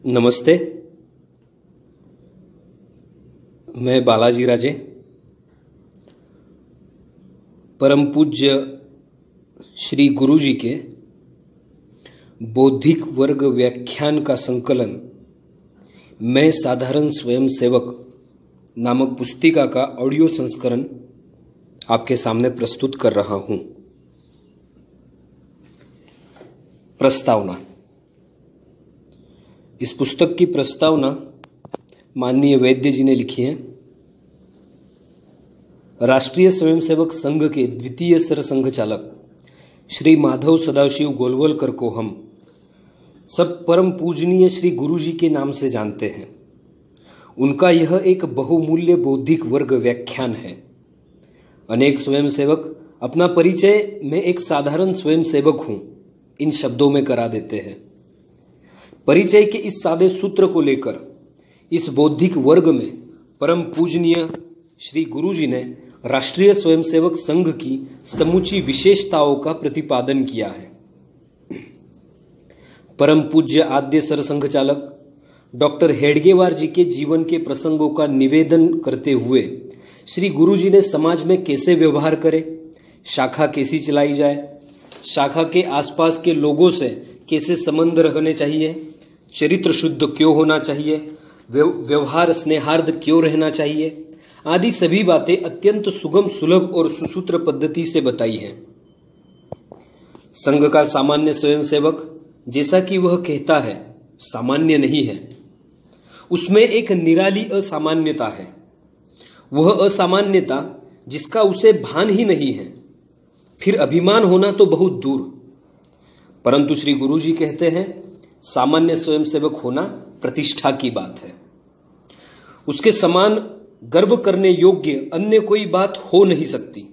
नमस्ते। मैं बालाजी राजे, परम पूज्य श्री गुरु जी के बौद्धिक वर्ग व्याख्यान का संकलन मैं साधारण स्वयंसेवक नामक पुस्तिका का ऑडियो संस्करण आपके सामने प्रस्तुत कर रहा हूं। प्रस्तावना। इस पुस्तक की प्रस्तावना माननीय वैद्य जी ने लिखी है। राष्ट्रीय स्वयंसेवक संघ के द्वितीय सरसंघ चालक श्री माधव सदाशिव गोलवलकर को हम सब परम पूजनीय श्री गुरु जी के नाम से जानते हैं। उनका यह एक बहुमूल्य बौद्धिक वर्ग व्याख्यान है। अनेक स्वयंसेवक अपना परिचय मैं एक साधारण स्वयंसेवक हूं इन शब्दों में करा देते हैं। परिचय के इस सादे सूत्र को लेकर इस बौद्धिक वर्ग में परम पूजनीय श्री गुरु जी ने राष्ट्रीय स्वयंसेवक संघ की समूची विशेषताओं का प्रतिपादन किया है। परम पूज्य आद्य सरसंघ चालक डॉक्टर हेडगेवार जी के जीवन के प्रसंगों का निवेदन करते हुए श्री गुरु जी ने समाज में कैसे व्यवहार करे, शाखा कैसी चलाई जाए, शाखा के आसपास के लोगों से कैसे संबंध रखने चाहिए, चरित्र शुद्ध क्यों होना चाहिए, व्यवहार स्नेहार्द क्यों रहना चाहिए, आदि सभी बातें अत्यंत सुगम, सुलभ और सुसूत्र पद्धति से बताई है। संघ का सामान्य स्वयंसेवक जैसा कि वह कहता है सामान्य नहीं है, उसमें एक निराली असामान्यता है। वह असामान्यता जिसका उसे भान ही नहीं है, फिर अभिमान होना तो बहुत दूर। परंतु श्री गुरु जी कहते हैं सामान्य स्वयंसेवक होना प्रतिष्ठा की बात है। उसके समान गर्व करने योग्य अन्य कोई बात हो नहीं सकती।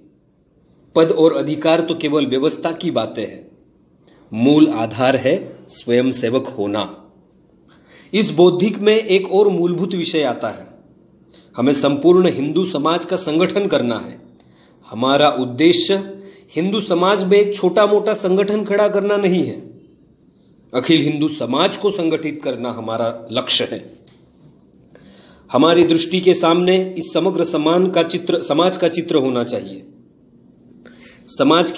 पद और अधिकार तो केवल व्यवस्था की बातें हैं। मूल आधार है स्वयंसेवक होना। इस बौद्धिक में एक और मूलभूत विषय आता है। हमें संपूर्ण हिंदू समाज का संगठन करना है। हमारा उद्देश्य हिंदू समाज में एक छोटा मोटा संगठन खड़ा करना नहीं है। अखिल हिंदू समाज को संगठित करना हमारा लक्ष्य है। हमारी दृष्टि के सामने इस समग्र समाज का चित्र होना चाहिए। समाज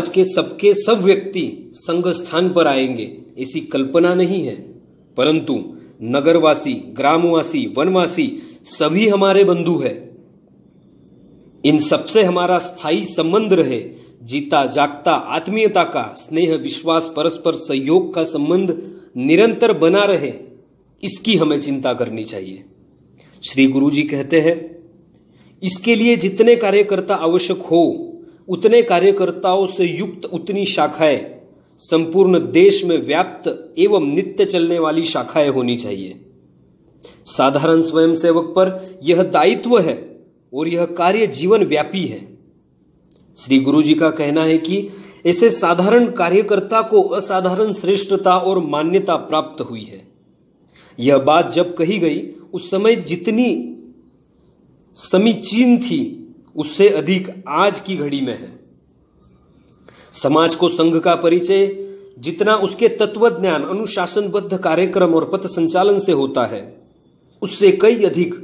के सबके सब व्यक्ति संघ स्थान पर आएंगे ऐसी कल्पना नहीं है, परंतु नगरवासी, ग्रामवासी, वनवासी सभी हमारे बंधु हैं। इन सबसे हमारा स्थायी संबंध रहे, जीता जागता आत्मीयता का, स्नेह, विश्वास, परस्पर सहयोग का संबंध निरंतर बना रहे, इसकी हमें चिंता करनी चाहिए। श्री गुरु जी कहते हैं इसके लिए जितने कार्यकर्ता आवश्यक हो उतने कार्यकर्ताओं से युक्त उतनी शाखाएं संपूर्ण देश में व्याप्त एवं नित्य चलने वाली शाखाएं होनी चाहिए। साधारण स्वयंसेवक पर यह दायित्व है और यह कार्य जीवन व्यापी है। श्री गुरु जी का कहना है कि ऐसे साधारण कार्यकर्ता को असाधारण श्रेष्ठता और मान्यता प्राप्त हुई है। यह बात जब कही गई उस समय जितनी समीचीन थी उससे अधिक आज की घड़ी में है। समाज को संघ का परिचय जितना उसके तत्वज्ञान, अनुशासनबद्ध कार्यक्रम और पथ संचालन से होता है, उससे कई अधिक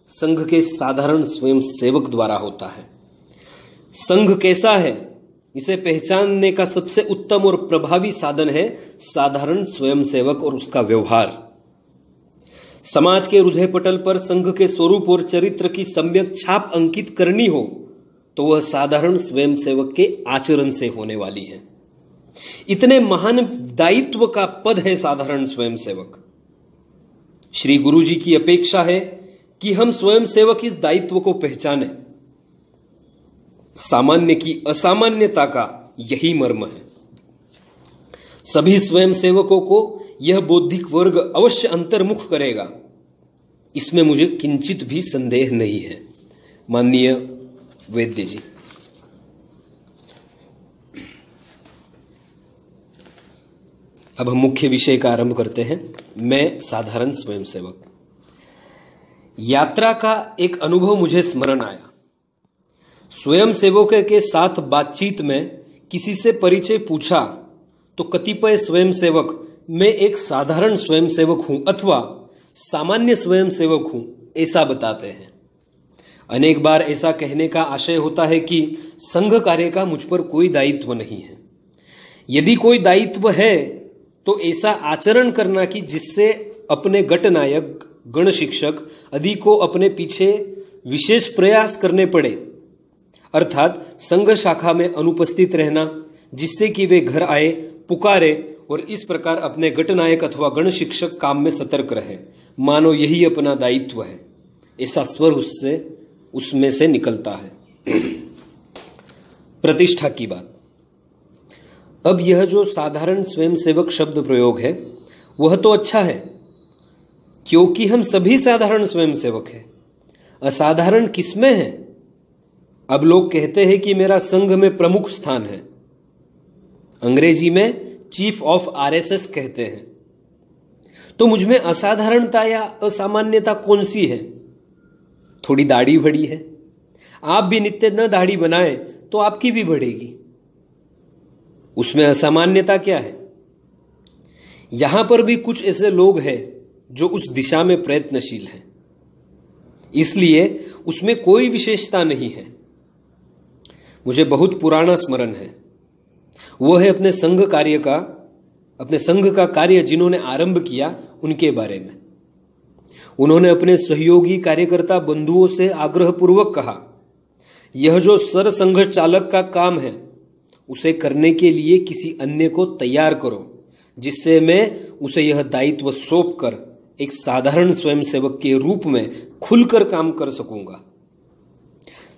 संघ के साधारण स्वयंसेवक द्वारा होता है। संघ कैसा है इसे पहचानने का सबसे उत्तम और प्रभावी साधन है साधारण स्वयंसेवक और उसका व्यवहार। समाज के हृदय पटल पर संघ के स्वरूप और चरित्र की सम्यक छाप अंकित करनी हो तो वह साधारण स्वयंसेवक के आचरण से होने वाली है। इतने महान दायित्व का पद है साधारण स्वयंसेवक। श्री गुरु जी की अपेक्षा है कि हम स्वयंसेवक इस दायित्व को पहचानें। सामान्य की असामान्यता का यही मर्म है। सभी स्वयंसेवकों को यह बौद्धिक वर्ग अवश्य अंतर्मुख करेगा, इसमें मुझे किंचित भी संदेह नहीं है। माननीय वैद्य जी। अब हम मुख्य विषय का आरंभ करते हैं। मैं साधारण स्वयंसेवक। यात्रा का एक अनुभव मुझे स्मरण आया। स्वयंसेवकों के साथ बातचीत में किसी से परिचय पूछा तो कतिपय स्वयंसेवक मैं एक साधारण स्वयंसेवक हूं अथवा सामान्य स्वयंसेवक हूं, ऐसा बताते हैं। अनेक बार ऐसा कहने का आशय होता है कि संघ कार्य का मुझ पर कोई दायित्व नहीं है। यदि कोई दायित्व है तो ऐसा आचरण करना कि जिससे अपने गटनायक, गण शिक्षक आदि को अपने पीछे विशेष प्रयास करने पड़े, अर्थात संघ शाखा में अनुपस्थित रहना, जिससे कि वे घर आए, पुकारे और इस प्रकार अपने गटनायक अथवा गण शिक्षक काम में सतर्क रहे, मानो यही अपना दायित्व है, ऐसा स्वर उसमें से निकलता है। प्रतिष्ठा की बात। अब यह जो साधारण स्वयंसेवक शब्द प्रयोग है वह तो अच्छा है, क्योंकि हम सभी साधारण स्वयंसेवक हैं। असाधारण किसमें है? अब लोग कहते हैं कि मेरा संघ में प्रमुख स्थान है, अंग्रेजी में चीफ ऑफ आरएसएस कहते हैं। तो मुझमें असाधारणता या असामान्यता कौन सी है? थोड़ी दाढ़ी बड़ी है। आप भी नित्य न दाढ़ी बनाए तो आपकी भी बढ़ेगी, उसमें असामान्यता क्या है? यहां पर भी कुछ ऐसे लोग हैं जो उस दिशा में प्रयत्नशील हैं, इसलिए उसमें कोई विशेषता नहीं है। मुझे बहुत पुराना स्मरण है, वो है अपने संघ का कार्य जिन्होंने आरंभ किया उनके बारे में। उन्होंने अपने सहयोगी कार्यकर्ता बंधुओं से आग्रहपूर्वक कहा, यह जो सर संघ चालक का काम है उसे करने के लिए किसी अन्य को तैयार करो, जिससे मैं उसे यह दायित्व सौंप कर एक साधारण स्वयंसेवक के रूप में खुलकर काम कर सकूंगा।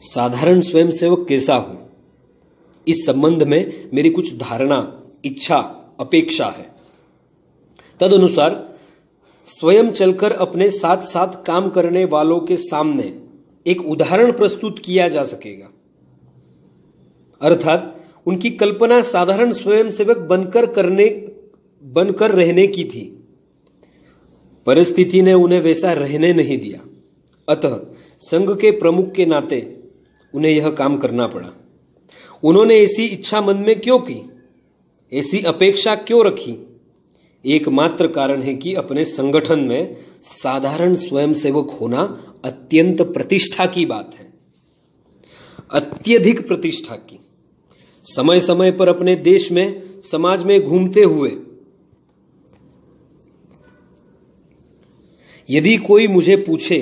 साधारण स्वयंसेवक कैसा हो, इस संबंध में मेरी कुछ धारणा, इच्छा, अपेक्षा है। तदनुसार स्वयं चलकर अपने साथ साथ काम करने वालों के सामने एक उदाहरण प्रस्तुत किया जा सकेगा, अर्थात उनकी कल्पना साधारण स्वयंसेवक बनकर रहने की थी। परिस्थिति ने उन्हें वैसा रहने नहीं दिया, अतः संघ के प्रमुख के नाते उन्हें यह काम करना पड़ा। उन्होंने ऐसी इच्छा मन में क्यों की, ऐसी अपेक्षा क्यों रखी? एकमात्र कारण है कि अपने संगठन में साधारण स्वयंसेवक होना अत्यंत प्रतिष्ठा की बात है, अत्यधिक प्रतिष्ठा की। समय समय पर अपने देश में, समाज में घूमते हुए यदि कोई मुझे पूछे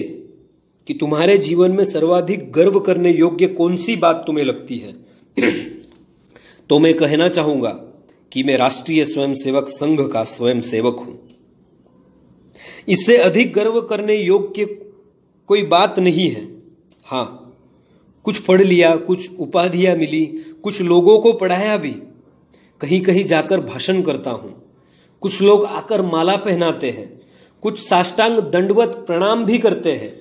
कि तुम्हारे जीवन में सर्वाधिक गर्व करने योग्य कौन सी बात तुम्हें लगती है, तो मैं कहना चाहूंगा कि मैं राष्ट्रीय स्वयंसेवक संघ का स्वयंसेवक हूं। इससे अधिक गर्व करने योग्य कोई बात नहीं है। हां, कुछ पढ़ लिया, कुछ उपाधियां मिली, कुछ लोगों को पढ़ाया भी, कहीं कहीं जाकर भाषण करता हूं, कुछ लोग आकर माला पहनाते हैं, कुछ साष्टांग दंडवत प्रणाम भी करते हैं।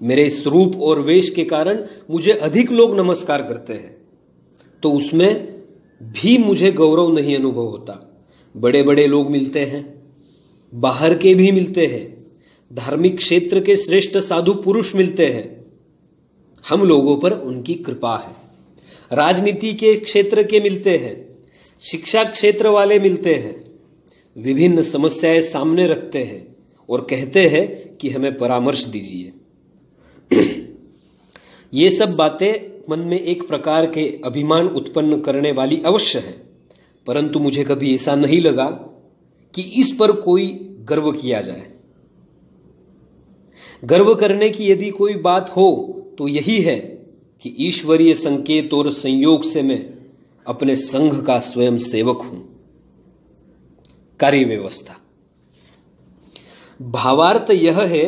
मेरे इस रूप और वेश के कारण मुझे अधिक लोग नमस्कार करते हैं, तो उसमें भी मुझे गौरव नहीं अनुभव होता। बड़े बड़े लोग मिलते हैं, बाहर के भी मिलते हैं, धार्मिक क्षेत्र के श्रेष्ठ साधु पुरुष मिलते हैं, हम लोगों पर उनकी कृपा है। राजनीति के क्षेत्र के मिलते हैं, शिक्षा क्षेत्र वाले मिलते हैं, विभिन्न समस्याएं सामने रखते हैं और कहते हैं कि हमें परामर्श दीजिए। ये सब बातें मन में एक प्रकार के अभिमान उत्पन्न करने वाली अवश्य है, परंतु मुझे कभी ऐसा नहीं लगा कि इस पर कोई गर्व किया जाए। गर्व करने की यदि कोई बात हो तो यही है कि ईश्वरीय संकेत और संयोग से मैं अपने संघ का स्वयं सेवक हूं। कार्य व्यवस्था। भावार्थ यह है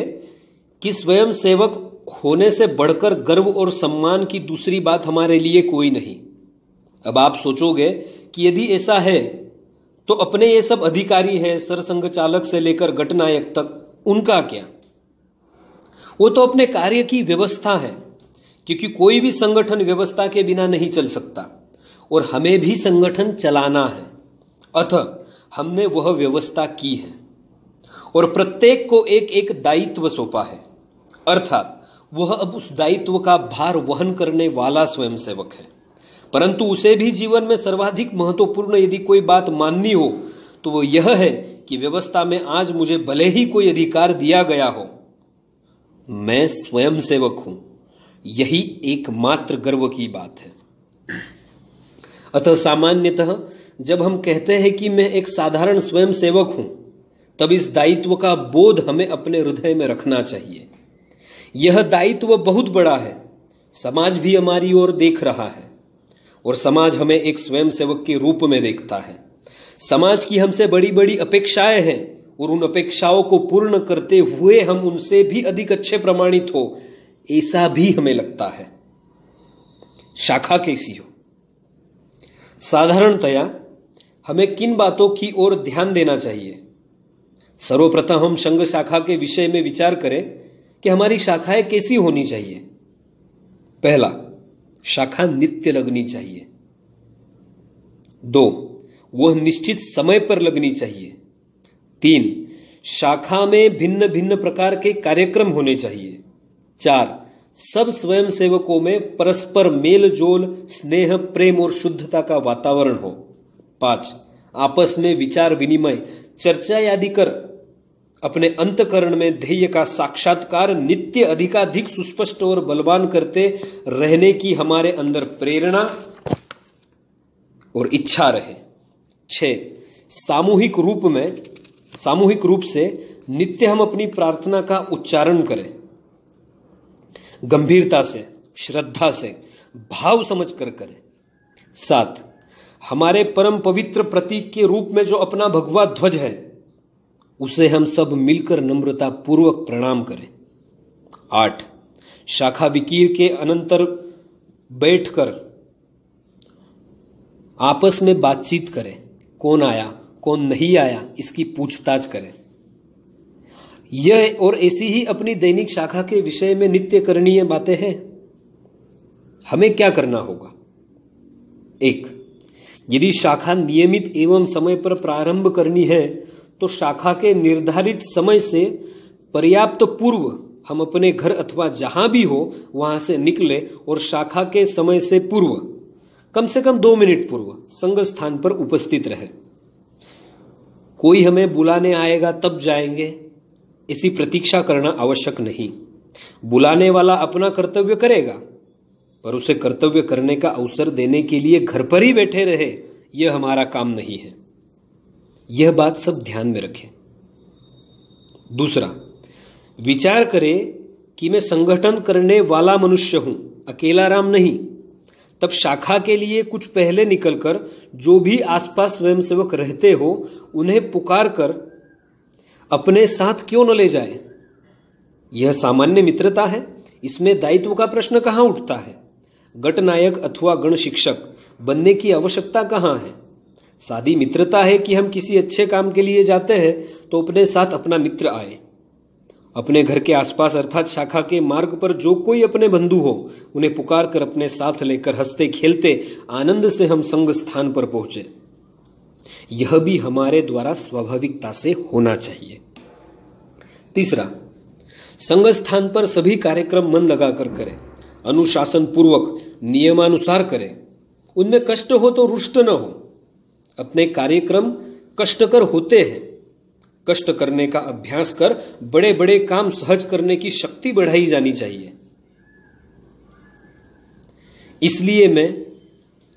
कि स्वयं सेवक होने से बढ़कर गर्व और सम्मान की दूसरी बात हमारे लिए कोई नहीं। अब आप सोचोगे कि यदि ऐसा है तो अपने ये सब अधिकारी है, सरसंघ चालक से लेकर गटनायक तक, उनका क्या? वो तो अपने कार्य की व्यवस्था है, क्योंकि कोई भी संगठन व्यवस्था के बिना नहीं चल सकता और हमें भी संगठन चलाना है, अतः हमने वह व्यवस्था की है और प्रत्येक को एक एक दायित्व सौंपा है, अर्थात वह अब उस दायित्व का भार वहन करने वाला स्वयंसेवक है। परंतु उसे भी जीवन में सर्वाधिक महत्वपूर्ण यदि कोई बात माननी हो तो वो यह है कि व्यवस्था में आज मुझे भले ही कोई अधिकार दिया गया हो, मैं स्वयं सेवक हूं। यही एकमात्र गर्व की बात है। अतः सामान्यतः जब हम कहते हैं कि मैं एक साधारण स्वयं सेवक हूं, तब इस दायित्व का बोध हमें अपने हृदय में रखना चाहिए। यह दायित्व बहुत बड़ा है। समाज भी हमारी ओर देख रहा है और समाज हमें एक स्वयं सेवक के रूप में देखता है। समाज की हमसे बड़ी बड़ी अपेक्षाएं हैं और उन अपेक्षाओं को पूर्ण करते हुए हम उनसे भी अधिक अच्छे प्रमाणित हो, ऐसा भी हमें लगता है। शाखा कैसी हो? साधारणतया हमें किन बातों की ओर ध्यान देना चाहिए? सर्वप्रथम हम संघ शाखा के विषय में विचार करें कि हमारी शाखाएं कैसी होनी चाहिए। पहला, शाखा नित्य लगनी चाहिए। 2, वह निश्चित समय पर लगनी चाहिए। 3, शाखा में भिन्न भिन्न प्रकार के कार्यक्रम होने चाहिए। 4, सब स्वयं सेवकों में परस्पर मेल जोल, स्नेह, प्रेम और शुद्धता का वातावरण हो। 5, आपस में विचार विनिमय, चर्चा आदि कर अपने अंतकरण में ध्येय का साक्षात्कार नित्य अधिकाधिक सुस्पष्ट और बलवान करते रहने की हमारे अंदर प्रेरणा और इच्छा रहे। 6, सामूहिक रूप से नित्य हम अपनी प्रार्थना का उच्चारण करें, गंभीरता से, श्रद्धा से, भाव समझ कर करें। 7, हमारे परम पवित्र प्रतीक के रूप में जो अपना भगवा ध्वज है, उसे हम सब मिलकर नम्रता पूर्वक प्रणाम करें। 8, शाखा विकीर के अनंतर बैठकर आपस में बातचीत करें, कौन आया कौन नहीं आया इसकी पूछताछ करें। यह और ऐसी ही अपनी दैनिक शाखा के विषय में नित्य करणीय बातें हैं। हमें क्या करना होगा? 1, यदि शाखा नियमित एवं समय पर प्रारंभ करनी है तो शाखा के निर्धारित समय से पर्याप्त पूर्व हम अपने घर अथवा जहां भी हो वहां से निकले और शाखा के समय से पूर्व, कम से कम 2 मिनट पूर्व संघ स्थान पर उपस्थित रहे। कोई हमें बुलाने आएगा तब जाएंगे, ऐसी प्रतीक्षा करना आवश्यक नहीं। बुलाने वाला अपना कर्तव्य करेगा, पर उसे कर्तव्य करने का अवसर देने के लिए घर पर ही बैठे रहे, यह हमारा काम नहीं है। यह बात सब ध्यान में रखें। दूसरा, विचार करें कि मैं संगठन करने वाला मनुष्य हूं, अकेला राम नहीं। तब शाखा के लिए कुछ पहले निकलकर जो भी आसपास स्वयंसेवक रहते हो उन्हें पुकार कर अपने साथ क्यों न ले जाए? यह सामान्य मित्रता है, इसमें दायित्व का प्रश्न कहां उठता है? गणनायक अथवा गण शिक्षक बनने की आवश्यकता कहां है? सादी मित्रता है कि हम किसी अच्छे काम के लिए जाते हैं तो अपने साथ अपना मित्र आए। अपने घर के आसपास अर्थात शाखा के मार्ग पर जो कोई अपने बंधु हो उन्हें पुकार कर अपने साथ लेकर हंसते खेलते आनंद से हम संग स्थान पर पहुंचे। यह भी हमारे द्वारा स्वाभाविकता से होना चाहिए। तीसरा, संग स्थान पर सभी कार्यक्रम मन लगाकर करें, अनुशासन पूर्वक नियमानुसार करें। उनमें कष्ट हो तो रुष्ट न हो। अपने कार्यक्रम कष्टकर होते हैं। कष्ट करने का अभ्यास कर बड़े बड़े काम सहज करने की शक्ति बढ़ाई जानी चाहिए।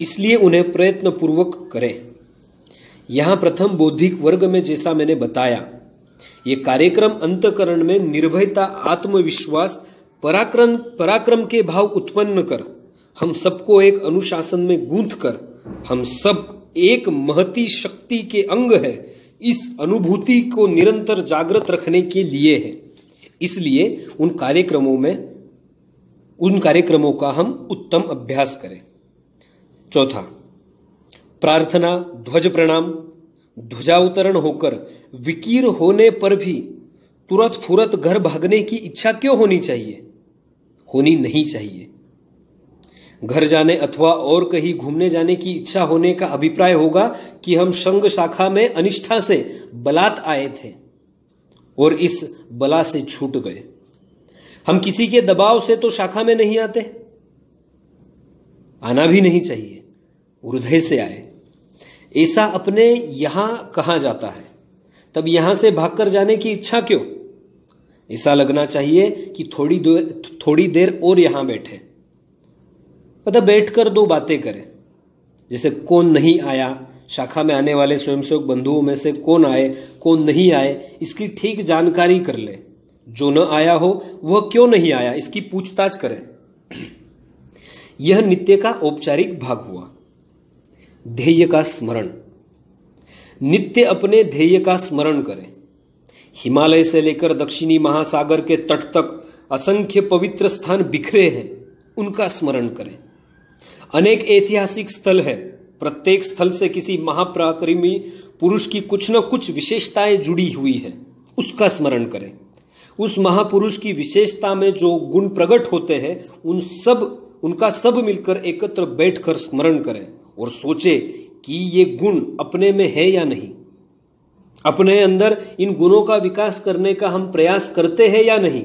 इसलिए उन्हें प्रयत्न पूर्वक करें। यहां प्रथम बौद्धिक वर्ग में जैसा मैंने बताया, ये कार्यक्रम अंतःकरण में निर्भयता, आत्मविश्वास, पराक्रम के भाव उत्पन्न कर हम सबको एक अनुशासन में गूंथ कर हम सब एक महती शक्ति के अंग है, इस अनुभूति को निरंतर जागृत रखने के लिए है। इसलिए उन कार्यक्रमों का हम उत्तम अभ्यास करें। चौथा, प्रार्थना, ध्वज प्रणाम, ध्वजावतरण होकर विकीर होने पर भी तुरंत फुरत घर भागने की इच्छा क्यों होनी चाहिए? होनी नहीं चाहिए। घर जाने अथवा और कहीं घूमने जाने की इच्छा होने का अभिप्राय होगा कि हम संघ शाखा में अनिष्ठा से बलात् आए थे और इस बला से छूट गए। हम किसी के दबाव से तो शाखा में नहीं आते, आना भी नहीं चाहिए, हृदय से आए। ऐसा अपने यहां कहां जाता है, तब यहां से भागकर जाने की इच्छा क्यों? ऐसा लगना चाहिए कि थोड़ी देर और यहां बैठे, मतलब बैठकर दो बातें करें। जैसे कौन नहीं आया, शाखा में आने वाले स्वयंसेवक बंधुओं में से कौन आए कौन नहीं आए, इसकी ठीक जानकारी कर ले। जो न आया हो वह क्यों नहीं आया, इसकी पूछताछ करें। यह नित्य का औपचारिक भाग हुआ। ध्येय का स्मरण। नित्य अपने ध्येय का स्मरण करें। हिमालय से लेकर दक्षिणी महासागर के तट तक असंख्य पवित्र स्थान बिखरे हैं, उनका स्मरण करें। अनेक ऐतिहासिक स्थल है, प्रत्येक स्थल से किसी महापराक्रमी पुरुष की कुछ न कुछ विशेषताएं जुड़ी हुई है, उसका स्मरण करें। उस महापुरुष की विशेषता में जो गुण प्रकट होते हैं उनका सब मिलकर एकत्र बैठकर स्मरण करें और सोचे कि ये गुण अपने में है या नहीं, अपने अंदर इन गुणों का विकास करने का हम प्रयास करते हैं या नहीं,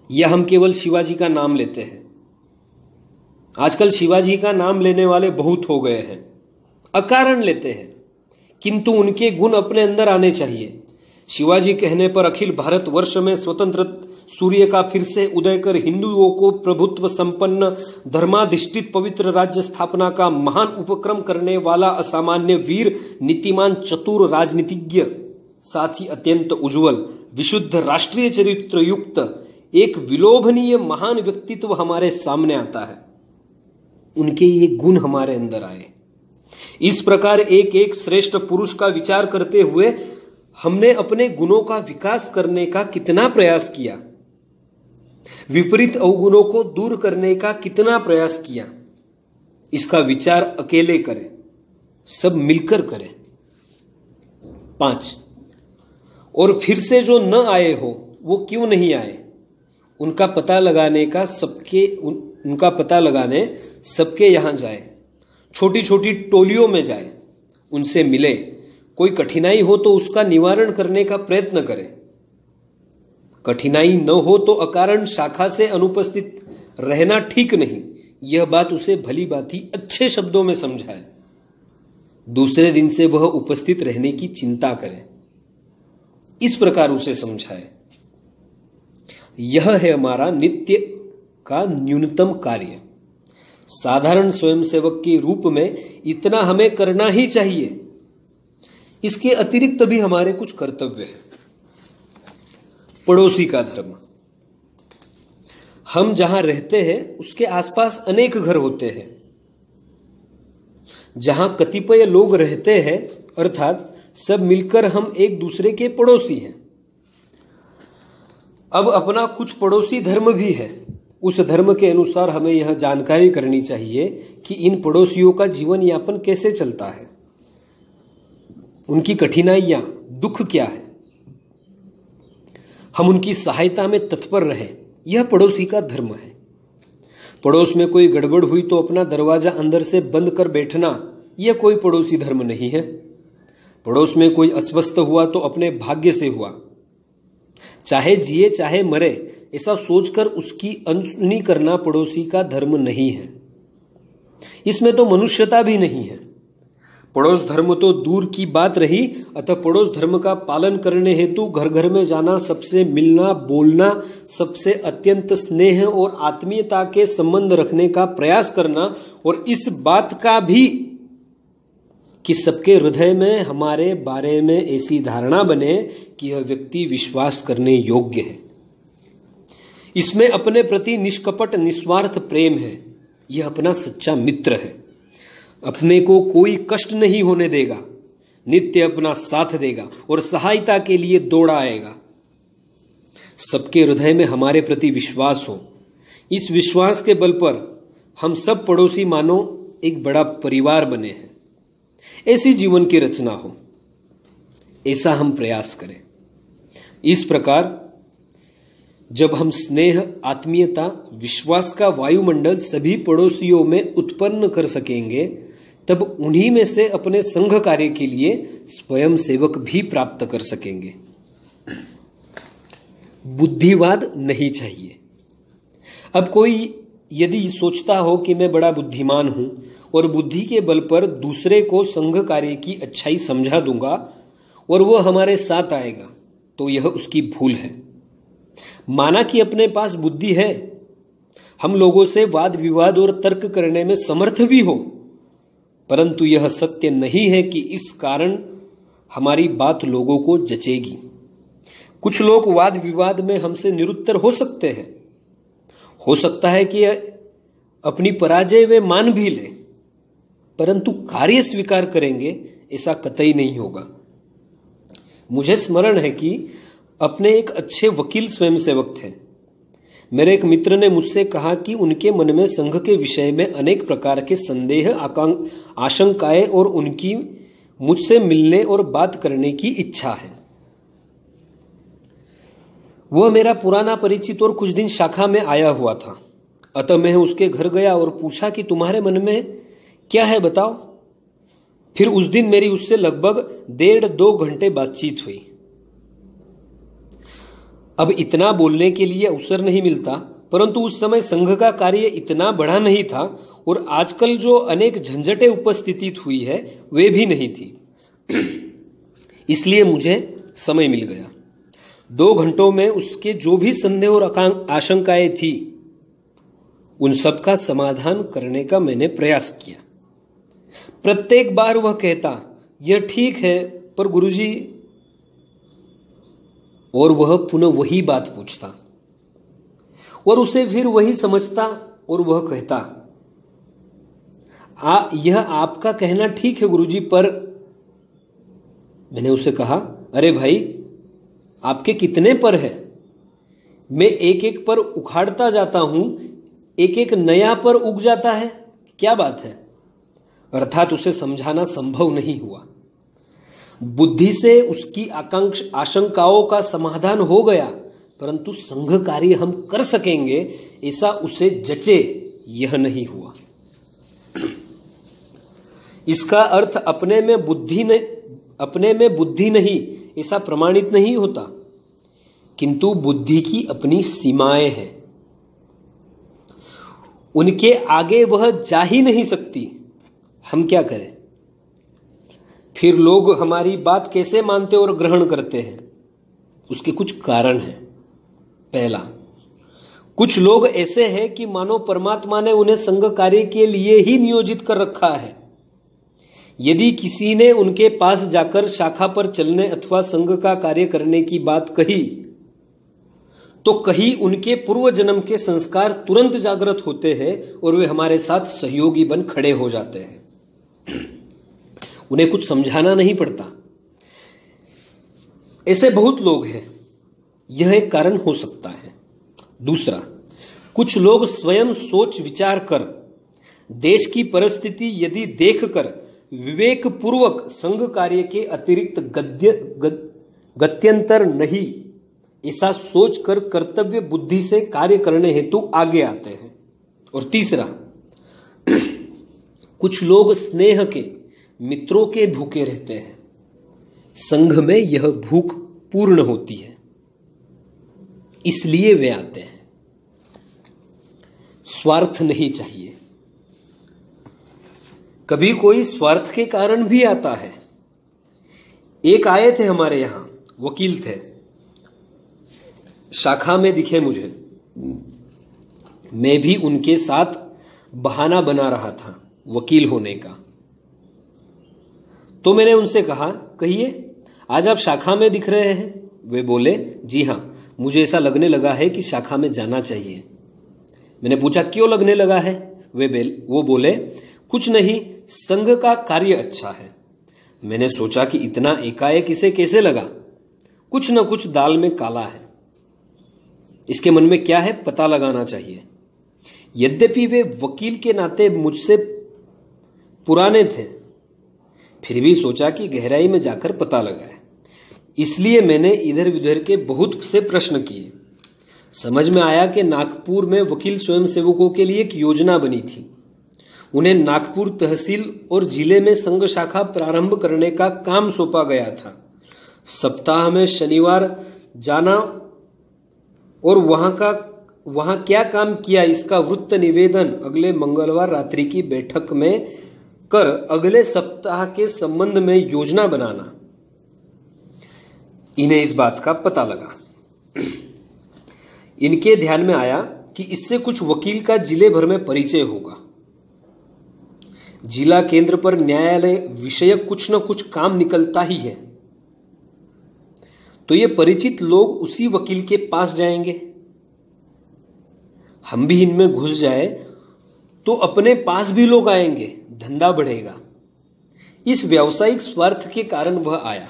या हम केवल शिवाजी का नाम लेते हैं। आजकल शिवाजी का नाम लेने वाले बहुत हो गए हैं, अकारण लेते हैं, किंतु उनके गुण अपने अंदर आने चाहिए। शिवाजी कहने पर अखिल भारत वर्ष में स्वतंत्र सूर्य का फिर से उदय कर हिंदुओं को प्रभुत्व संपन्न धर्माधिष्ठित पवित्र राज्य स्थापना का महान उपक्रम करने वाला असामान्य वीर, नीतिमान, चतुर राजनीतिज्ञ, साथ ही अत्यंत उज्जवल विशुद्ध राष्ट्रीय चरित्र युक्त एक विलोभनीय महान व्यक्तित्व हमारे सामने आता है। उनके ये गुण हमारे अंदर आए। इस प्रकार एक एक श्रेष्ठ पुरुष का विचार करते हुए हमने अपने गुणों का विकास करने का कितना प्रयास किया, विपरीत अवगुणों को दूर करने का कितना प्रयास किया, इसका विचार अकेले करें, सब मिलकर करें। 5, और फिर से जो न आए हो वो क्यों नहीं आए, उनका पता लगाने सबके यहां जाए, छोटी छोटी टोलियों में जाए, उनसे मिले, कोई कठिनाई हो तो उसका निवारण करने का प्रयत्न करें। कठिनाई न हो तो अकारण शाखा से अनुपस्थित रहना ठीक नहीं, यह बात उसे भली भांति अच्छे शब्दों में समझाए। दूसरे दिन से वह उपस्थित रहने की चिंता करे, इस प्रकार उसे समझाए। यह है हमारा नित्य का न्यूनतम कार्य। साधारण स्वयंसेवक के रूप में इतना हमें करना ही चाहिए। इसके अतिरिक्त भी हमारे कुछ कर्तव्य हैं। पड़ोसी का धर्म। हम जहां रहते हैं उसके आसपास अनेक घर होते हैं। जहां कतिपय लोग रहते हैं, अर्थात सब मिलकर हम एक दूसरे के पड़ोसी हैं। अब अपना कुछ पड़ोसी धर्म भी है। उस धर्म के अनुसार हमें यह जानकारी करनी चाहिए कि इन पड़ोसियों का जीवन यापन कैसे चलता है, उनकी कठिनाइयां, दुख क्या है, हम उनकी सहायता में तत्पर रहें, यह पड़ोसी का धर्म है। पड़ोस में कोई गड़बड़ हुई तो अपना दरवाजा अंदर से बंद कर बैठना, यह कोई पड़ोसी धर्म नहीं है। पड़ोस में कोई अस्वस्थ हुआ तो अपने भाग्य से हुआ, चाहे जिए चाहे मरे, ऐसा सोचकर उसकी अनसुनी करना पड़ोसी का धर्म नहीं है। इसमें तो मनुष्यता भी नहीं है। पड़ोस धर्म तो दूर की बात रही, अतः पड़ोस धर्म का पालन करने हेतु घर घर में जाना, सबसे मिलना बोलना, सबसे अत्यंत स्नेह और आत्मीयता के संबंध रखने का प्रयास करना, और इस बात का भी कि सबके हृदय में हमारे बारे में ऐसी धारणा बने कि यह व्यक्ति विश्वास करने योग्य है, इसमें अपने प्रति निष्कपट निस्वार्थ प्रेम है, यह अपना सच्चा मित्र है, अपने को कोई कष्ट नहीं होने देगा, नित्य अपना साथ देगा और सहायता के लिए दौड़ा आएगा। सबके हृदय में हमारे प्रति विश्वास हो, इस विश्वास के बल पर हम सब पड़ोसी मानो एक बड़ा परिवार बने हैं, ऐसी जीवन की रचना हो, ऐसा हम प्रयास करें। इस प्रकार जब हम स्नेह, आत्मीयता, विश्वास का वायुमंडल सभी पड़ोसियों में उत्पन्न कर सकेंगे, तब उन्हीं में से अपने संघ कार्य के लिए स्वयं सेवक भी प्राप्त कर सकेंगे। बुद्धिवाद नहीं चाहिए। अब कोई यदि सोचता हो कि मैं बड़ा बुद्धिमान हूं और बुद्धि के बल पर दूसरे को संघ कार्य की अच्छाई समझा दूंगा और वह हमारे साथ आएगा, तो यह उसकी भूल है। माना कि अपने पास बुद्धि है, हम लोगों से वाद विवाद और तर्क करने में समर्थ भी हो, परंतु यह सत्य नहीं है कि इस कारण हमारी बात लोगों को जचेगी। कुछ लोग वाद विवाद में हमसे निरुत्तर हो सकते हैं, हो सकता है कि अपनी पराजय वे मान भी ले, परंतु कार्य स्वीकार करेंगे ऐसा कतई नहीं होगा। मुझे स्मरण है कि अपने एक अच्छे वकील स्वयंसेवक थे। मेरे एक मित्र ने मुझसे कहा कि उनके मन में संघ के विषय में अनेक प्रकार के संदेह, आशंकाएं और उनकी मुझसे मिलने और बात करने की इच्छा है। वह मेरा पुराना परिचित और कुछ दिन शाखा में आया हुआ था, अतः मैं उसके घर गया और पूछा कि तुम्हारे मन में क्या है बताओ। फिर उस दिन मेरी उससे लगभग 1.5-2 घंटे बातचीत हुई। अब इतना बोलने के लिए अवसर नहीं मिलता, परंतु उस समय संघ का कार्य इतना बड़ा नहीं था और आजकल जो अनेक झंझटें उपस्थित हुई है वे भी नहीं थी, इसलिए मुझे समय मिल गया। 2 घंटों में उसके जो भी संदेह और आशंकाएं थी उन सब का समाधान करने का मैंने प्रयास किया। प्रत्येक बार वह कहता, यह ठीक है पर गुरुजी, और वह पुनः वही बात पूछता और उसे फिर वही समझता और वह कहता, यह आपका कहना ठीक है गुरुजी, पर मैंने उसे कहा, अरे भाई आपके कितने पर है? मैं एक एक पर उखाड़ता जाता हूं, एक एक नया पर उग जाता है, क्या बात है? अर्थात उसे समझाना संभव नहीं हुआ। बुद्धि से उसकी आशंकाओं का समाधान हो गया, परंतु संघ कार्य हम कर सकेंगे ऐसा उसे जचे यह नहीं हुआ। इसका अर्थ अपने में बुद्धि नहीं ऐसा प्रमाणित नहीं होता, किंतु बुद्धि की अपनी सीमाएं हैं, उनके आगे वह जा ही नहीं सकती। हम क्या करें? फिर लोग हमारी बात कैसे मानते और ग्रहण करते हैं? उसके कुछ कारण हैं। पहला, कुछ लोग ऐसे हैं कि मानो परमात्मा ने उन्हें संघ कार्य के लिए ही नियोजित कर रखा है। यदि किसी ने उनके पास जाकर शाखा पर चलने अथवा संघ का कार्य करने की बात कही, तो कहीं उनके पूर्व जन्म के संस्कार तुरंत जागृत होते हैं और वे हमारे साथ सहयोगी बन खड़े हो जाते हैं। उन्हें कुछ समझाना नहीं पड़ता। ऐसे बहुत लोग हैं, यह एक कारण हो सकता है। दूसरा, कुछ लोग स्वयं सोच विचार कर, देश की परिस्थिति यदि देखकर विवेक पूर्वक संघ कार्य के अतिरिक्त गत्यंतर नहीं ऐसा सोचकर कर्तव्य बुद्धि से कार्य करने हेतु आगे आते हैं। और तीसरा, कुछ लोग स्नेह के, मित्रों के भूखे रहते हैं। संघ में यह भूख पूर्ण होती है, इसलिए वे आते हैं। स्वार्थ नहीं चाहिए। कभी कोई स्वार्थ के कारण भी आता है। एक आए थे हमारे यहां, वकील थे, शाखा में दिखे मुझे। मैं भी उनके साथ बहाना बना रहा था वकील होने का। तो मैंने उनसे कहा, कहिए आज आप शाखा में दिख रहे हैं? वे बोले, जी हां, मुझे ऐसा लगने लगा है कि शाखा में जाना चाहिए। मैंने पूछा, क्यों लगने लगा है? वो बोले, कुछ नहीं, संघ का कार्य अच्छा है। मैंने सोचा कि इतना एकाएक इसे कैसे लगा? कुछ न कुछ दाल में काला है। इसके मन में क्या है पता लगाना चाहिए। यद्यपि वे वकील के नाते मुझसे पुराने थे, फिर भी सोचा कि गहराई में जाकर पता लगाए। इसलिए मैंने इधर उधर के बहुत से प्रश्न किए। समझ में आया कि नागपुर में वकील स्वयंसेवकों के लिए एक योजना बनी थी। उन्हें नागपुर तहसील और जिले में संघ शाखा प्रारंभ करने का काम सौंपा गया था। सप्ताह में शनिवार जाना और वहां का वहां क्या काम किया इसका वृत्त निवेदन अगले मंगलवार रात्रि की बैठक में कर अगले सप्ताह के संबंध में योजना बनाना। इन्हें इस बात का पता लगा। इनके ध्यान में आया कि इससे कुछ वकील का जिले भर में परिचय होगा। जिला केंद्र पर न्यायालय विषयक कुछ न कुछ काम निकलता ही है, तो ये परिचित लोग उसी वकील के पास जाएंगे। हम भी इनमें घुस जाए तो अपने पास भी लोग आएंगे, धंधा बढ़ेगा। इस व्यावसायिक स्वार्थ के कारण वह आया।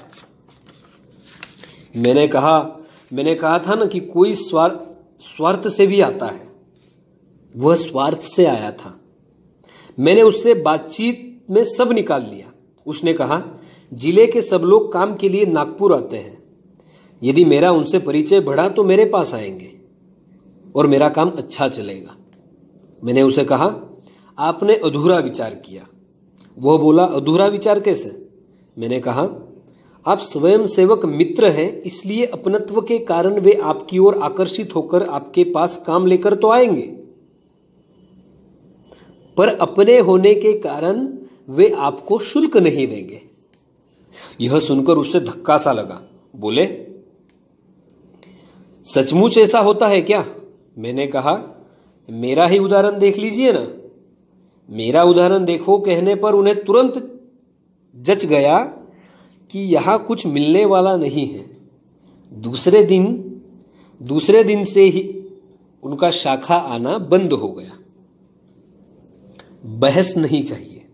मैंने कहा था ना कि कोई स्वार्थ से भी आता है। वह स्वार्थ से आया था। मैंने उससे बातचीत में सब निकाल लिया। उसने कहा, जिले के सब लोग काम के लिए नागपुर आते हैं। यदि मेरा उनसे परिचय बढ़ा तो मेरे पास आएंगे और मेरा काम अच्छा चलेगा। मैंने उसे कहा, आपने अधूरा विचार किया। वह बोला, अधूरा विचार कैसे? मैंने कहा, आप स्वयं सेवक मित्र हैं, इसलिए अपनत्व के कारण वे आपकी ओर आकर्षित होकर आपके पास काम लेकर तो आएंगे, पर अपने होने के कारण वे आपको शुल्क नहीं देंगे। यह सुनकर उसे धक्का सा लगा। बोले, सचमुच ऐसा होता है क्या? मैंने कहा, मेरा ही उदाहरण देख लीजिए ना। मेरा उदाहरण देखो कहने पर उन्हें तुरंत जच गया कि यहां कुछ मिलने वाला नहीं है। दूसरे दिन से ही उनका शाखा आना बंद हो गया। बहस नहीं चाहिए।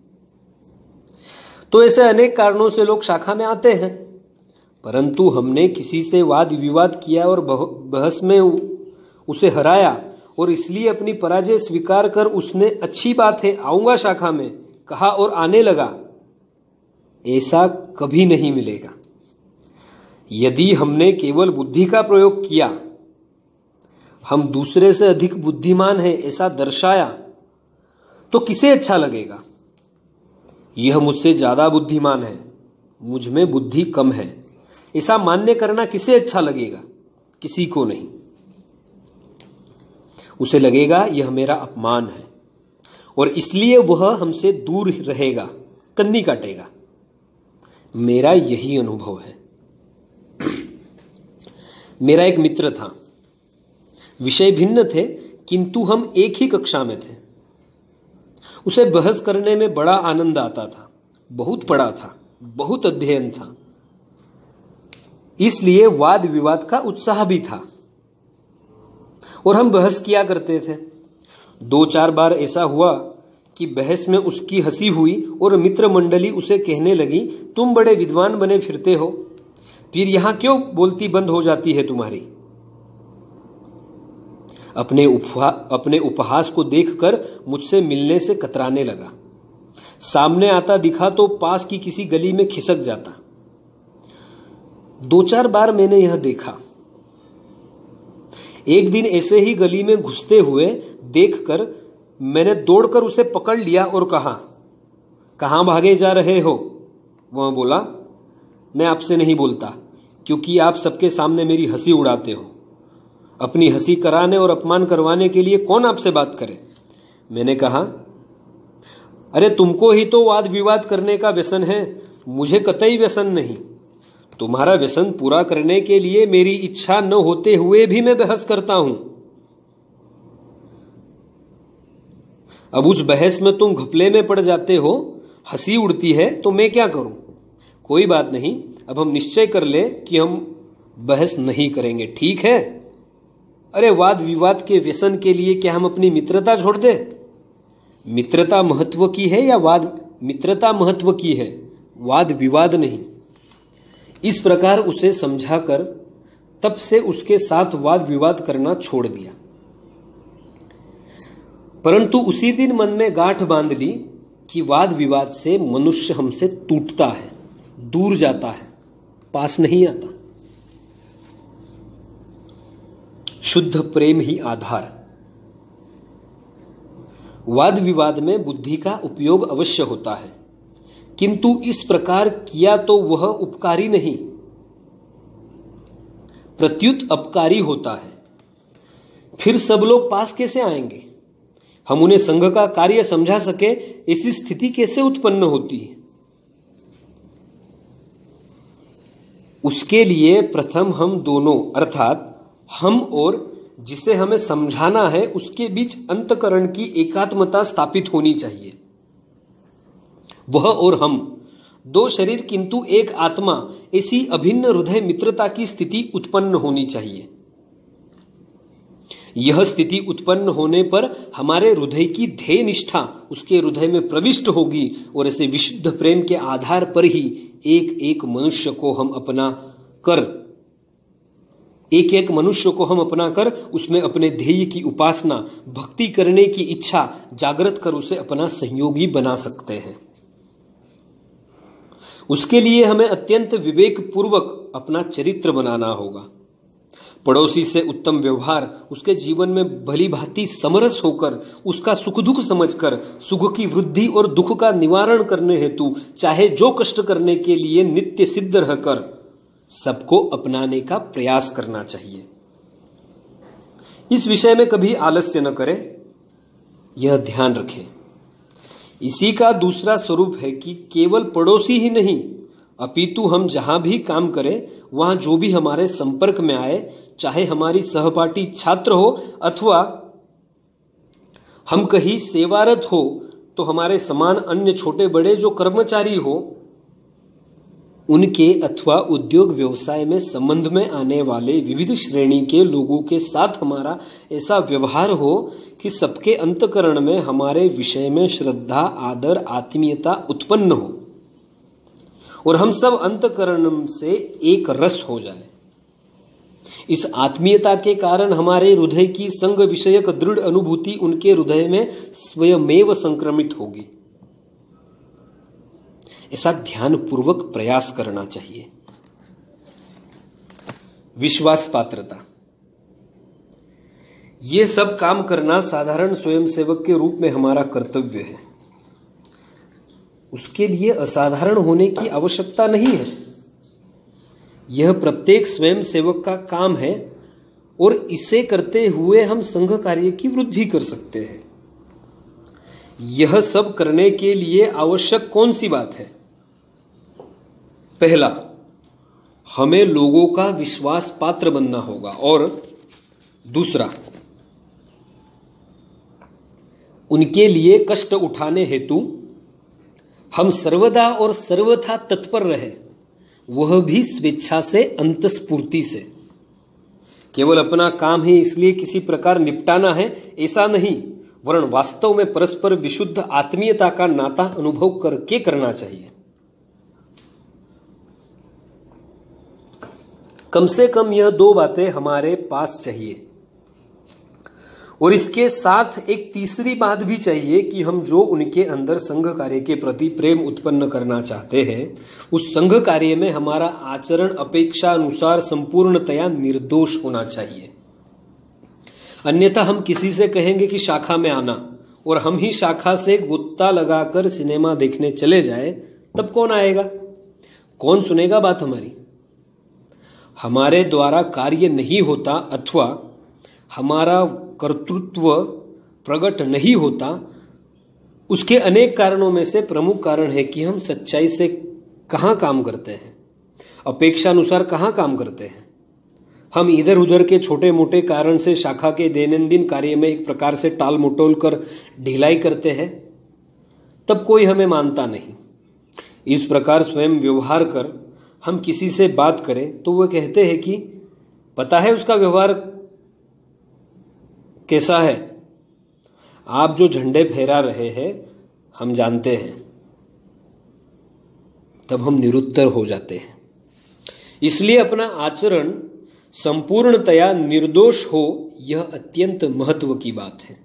तो ऐसे अनेक कारणों से लोग शाखा में आते हैं, परंतु हमने किसी से वाद विवाद किया और बहस में उसे हराया और इसलिए अपनी पराजय स्वीकार कर उसने अच्छी बात है आऊंगा शाखा में कहा और आने लगा, ऐसा कभी नहीं मिलेगा। यदि हमने केवल बुद्धि का प्रयोग किया, हम दूसरे से अधिक बुद्धिमान हैं ऐसा दर्शाया, तो किसे अच्छा लगेगा? यह मुझसे ज्यादा बुद्धिमान है, मुझ में बुद्धि कम है, ऐसा मान्य करना किसे अच्छा लगेगा? किसी को नहीं। उसे लगेगा यह मेरा अपमान है और इसलिए वह हमसे दूर रहेगा, कन्नी काटेगा। मेरा यही अनुभव है। मेरा एक मित्र था, विषय भिन्न थे किंतु हम एक ही कक्षा में थे। उसे बहस करने में बड़ा आनंद आता था, बहुत पढ़ा था, बहुत अध्ययन था, इसलिए वाद विवाद का उत्साह भी था और हम बहस किया करते थे। 2-4 बार ऐसा हुआ कि बहस में उसकी हंसी हुई और मित्र मंडली उसे कहने लगी, तुम बड़े विद्वान बने फिरते हो, फिर यहां क्यों बोलती बंद हो जाती है तुम्हारी? अपने उपहास को देखकर मुझसे मिलने से कतराने लगा। सामने आता दिखा तो पास की किसी गली में खिसक जाता। 2-4 बार मैंने यह देखा। एक दिन ऐसे ही गली में घुसते हुए देखकर मैंने दौड़कर उसे पकड़ लिया और कहा, कहां भागे जा रहे हो? वह बोला, मैं आपसे नहीं बोलता क्योंकि आप सबके सामने मेरी हंसी उड़ाते हो। अपनी हंसी कराने और अपमान करवाने के लिए कौन आपसे बात करे? मैंने कहा, अरे तुमको ही तो वाद विवाद करने का व्यसन है, मुझे कतई व्यसन नहीं। तुम्हारा व्यसन पूरा करने के लिए मेरी इच्छा न होते हुए भी मैं बहस करता हूं। अब उस बहस में तुम घपले में पड़ जाते हो, हंसी उड़ती है, तो मैं क्या करूं? कोई बात नहीं, अब हम निश्चय कर ले कि हम बहस नहीं करेंगे, ठीक है? अरे वाद विवाद के व्यसन के लिए क्या हम अपनी मित्रता छोड़ दें? मित्रता महत्व की है या मित्रता महत्व की है, वाद विवाद नहीं। इस प्रकार उसे समझाकर तब से उसके साथ वाद विवाद करना छोड़ दिया। परंतु उसी दिन मन में गांठ बांध ली कि वाद विवाद से मनुष्य हमसे टूटता है, दूर जाता है, पास नहीं आता। शुद्ध प्रेम ही आधार। वाद विवाद में बुद्धि का उपयोग अवश्य होता है, किंतु इस प्रकार किया तो वह उपकारी नहीं, प्रत्युत अपकारी होता है, फिर सब लोग पास कैसे आएंगे? हम उन्हें संघ का कार्य समझा सके, ऐसी स्थिति कैसे उत्पन्न होती है? उसके लिए प्रथम हम दोनों अर्थात हम और जिसे हमें समझाना है उसके बीच अंतःकरण की एकात्मता स्थापित होनी चाहिए। वह और हम दो शरीर किंतु एक आत्मा, ऐसी अभिन्न हृदय मित्रता की स्थिति उत्पन्न होनी चाहिए। यह स्थिति उत्पन्न होने पर हमारे हृदय की ध्येय निष्ठा उसके हृदय में प्रविष्ट होगी और ऐसे विशुद्ध प्रेम के आधार पर ही एक एक मनुष्य को हम अपना कर उसमें अपने ध्येय की उपासना, भक्ति करने की इच्छा जागृत कर उसे अपना सहयोगी बना सकते हैं। उसके लिए हमें अत्यंत विवेक पूर्वक अपना चरित्र बनाना होगा। पड़ोसी से उत्तम व्यवहार, उसके जीवन में भली भांति समरस होकर, उसका सुख दुख समझकर, सुख की वृद्धि और दुख का निवारण करने हेतु चाहे जो कष्ट करने के लिए नित्य सिद्ध रहकर सबको अपनाने का प्रयास करना चाहिए। इस विषय में कभी आलस्य न करें, यह ध्यान रखें। इसी का दूसरा स्वरूप है कि केवल पड़ोसी ही नहीं, अपितु हम जहां भी काम करें वहां जो भी हमारे संपर्क में आए, चाहे हमारी सहपाठी छात्र हो अथवा हम कहीं सेवारत हो, तो हमारे समान अन्य छोटे बड़े जो कर्मचारी हो, उनके अथवा उद्योग व्यवसाय में संबंध में आने वाले विविध श्रेणी के लोगों के साथ हमारा ऐसा व्यवहार हो कि सबके अंतःकरण में हमारे विषय में श्रद्धा, आदर, आत्मीयता उत्पन्न हो और हम सब अंतःकरण से एक रस हो जाए। इस आत्मीयता के कारण हमारे हृदय की संग विषयक दृढ़ अनुभूति उनके हृदय में स्वयमेव संक्रमित होगी। ऐसा ध्यान पूर्वक प्रयास करना चाहिए। विश्वास पात्रता, ये सब काम करना साधारण स्वयंसेवक के रूप में हमारा कर्तव्य है। उसके लिए असाधारण होने की आवश्यकता नहीं है। यह प्रत्येक स्वयंसेवक का काम है और इसे करते हुए हम संघ कार्य की वृद्धि कर सकते हैं। यह सब करने के लिए आवश्यक कौन सी बात है? पहला, हमें लोगों का विश्वास पात्र बनना होगा और दूसरा, उनके लिए कष्ट उठाने हेतु हम सर्वदा और सर्वथा तत्पर रहे, वह भी स्वेच्छा से, अंतस्फूर्ति से। केवल अपना काम ही इसलिए किसी प्रकार निपटाना है ऐसा नहीं, वरन वास्तव में परस्पर विशुद्ध आत्मीयता का नाता अनुभव करके करना चाहिए। कम से कम यह दो बातें हमारे पास चाहिए और इसके साथ एक तीसरी बात भी चाहिए कि हम जो उनके अंदर संघ कार्य के प्रति प्रेम उत्पन्न करना चाहते हैं, उस संघ कार्य में हमारा आचरण अपेक्षा अनुसार संपूर्णतया निर्दोष होना चाहिए। अन्यथा हम किसी से कहेंगे कि शाखा में आना और हम ही शाखा से गुत्ता लगाकर सिनेमा देखने चले जाए, तब कौन आएगा? कौन सुनेगा बात हमारी? हमारे द्वारा कार्य नहीं होता अथवा हमारा कर्तृत्व प्रकट नहीं होता, उसके अनेक कारणों में से प्रमुख कारण है कि हम सच्चाई से कहाँ काम करते हैं, अपेक्षानुसार कहाँ काम करते हैं। हम इधर उधर के छोटे मोटे कारण से शाखा के दैनंदिन कार्य में एक प्रकार से टाल मटोल कर ढिलाई करते हैं, तब कोई हमें मानता नहीं। इस प्रकार स्वयं व्यवहार कर हम किसी से बात करें तो वह कहते हैं कि पता है उसका व्यवहार कैसा है, आप जो झंडे फहरा रहे हैं हम जानते हैं। तब हम निरुत्तर हो जाते हैं। इसलिए अपना आचरण संपूर्णतया निर्दोष हो, यह अत्यंत महत्व की बात है।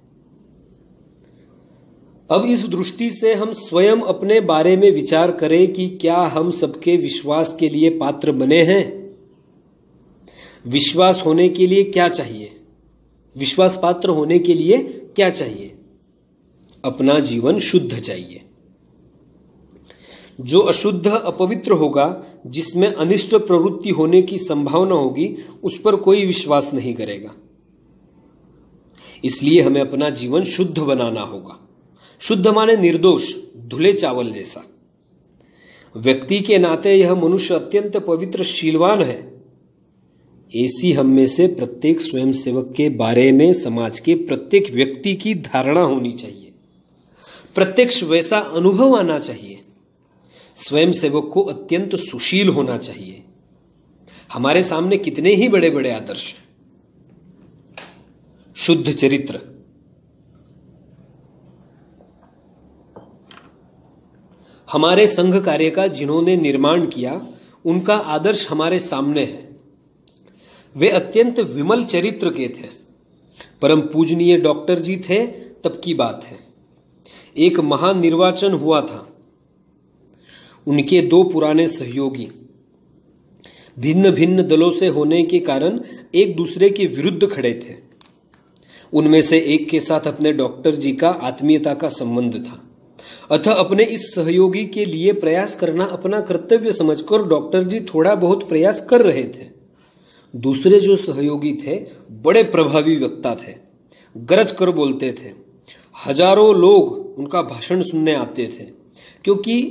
अब इस दृष्टि से हम स्वयं अपने बारे में विचार करें कि क्या हम सबके विश्वास के लिए पात्र बने हैं। विश्वास होने के लिए क्या चाहिए? विश्वास पात्र होने के लिए क्या चाहिए? अपना जीवन शुद्ध चाहिए। जो अशुद्ध अपवित्र होगा, जिसमें अनिष्ट प्रवृत्ति होने की संभावना होगी, उस पर कोई विश्वास नहीं करेगा। इसलिए हमें अपना जीवन शुद्ध बनाना होगा। शुद्ध माने निर्दोष, धुले चावल जैसा। व्यक्ति के नाते यह मनुष्य अत्यंत पवित्र शीलवान है, ऐसी हम में से प्रत्येक स्वयंसेवक के बारे में समाज के प्रत्येक व्यक्ति की धारणा होनी चाहिए। प्रत्यक्ष वैसा अनुभव आना चाहिए। स्वयंसेवक को अत्यंत सुशील होना चाहिए। हमारे सामने कितने ही बड़े बड़े आदर्श हैं। शुद्ध चरित्र। हमारे संघ कार्य का जिन्होंने निर्माण किया, उनका आदर्श हमारे सामने है। वे अत्यंत विमल चरित्र के थे। परम पूजनीय डॉक्टर जी थे तब की बात है। एक महानिर्वाचन हुआ था। उनके 2 पुराने सहयोगी भिन्न भिन्न दलों से होने के कारण एक दूसरे के विरुद्ध खड़े थे। उनमें से एक के साथ अपने डॉक्टर जी का आत्मीयता का संबंध था, अतः अपने इस सहयोगी के लिए प्रयास करना अपना कर्तव्य समझकर डॉक्टर जी थोड़ा बहुत प्रयास कर रहे थे। दूसरे जो सहयोगी थे बड़े प्रभावी वक्ता थे, गरज कर बोलते थे। हजारों लोग उनका भाषण सुनने आते थे, क्योंकि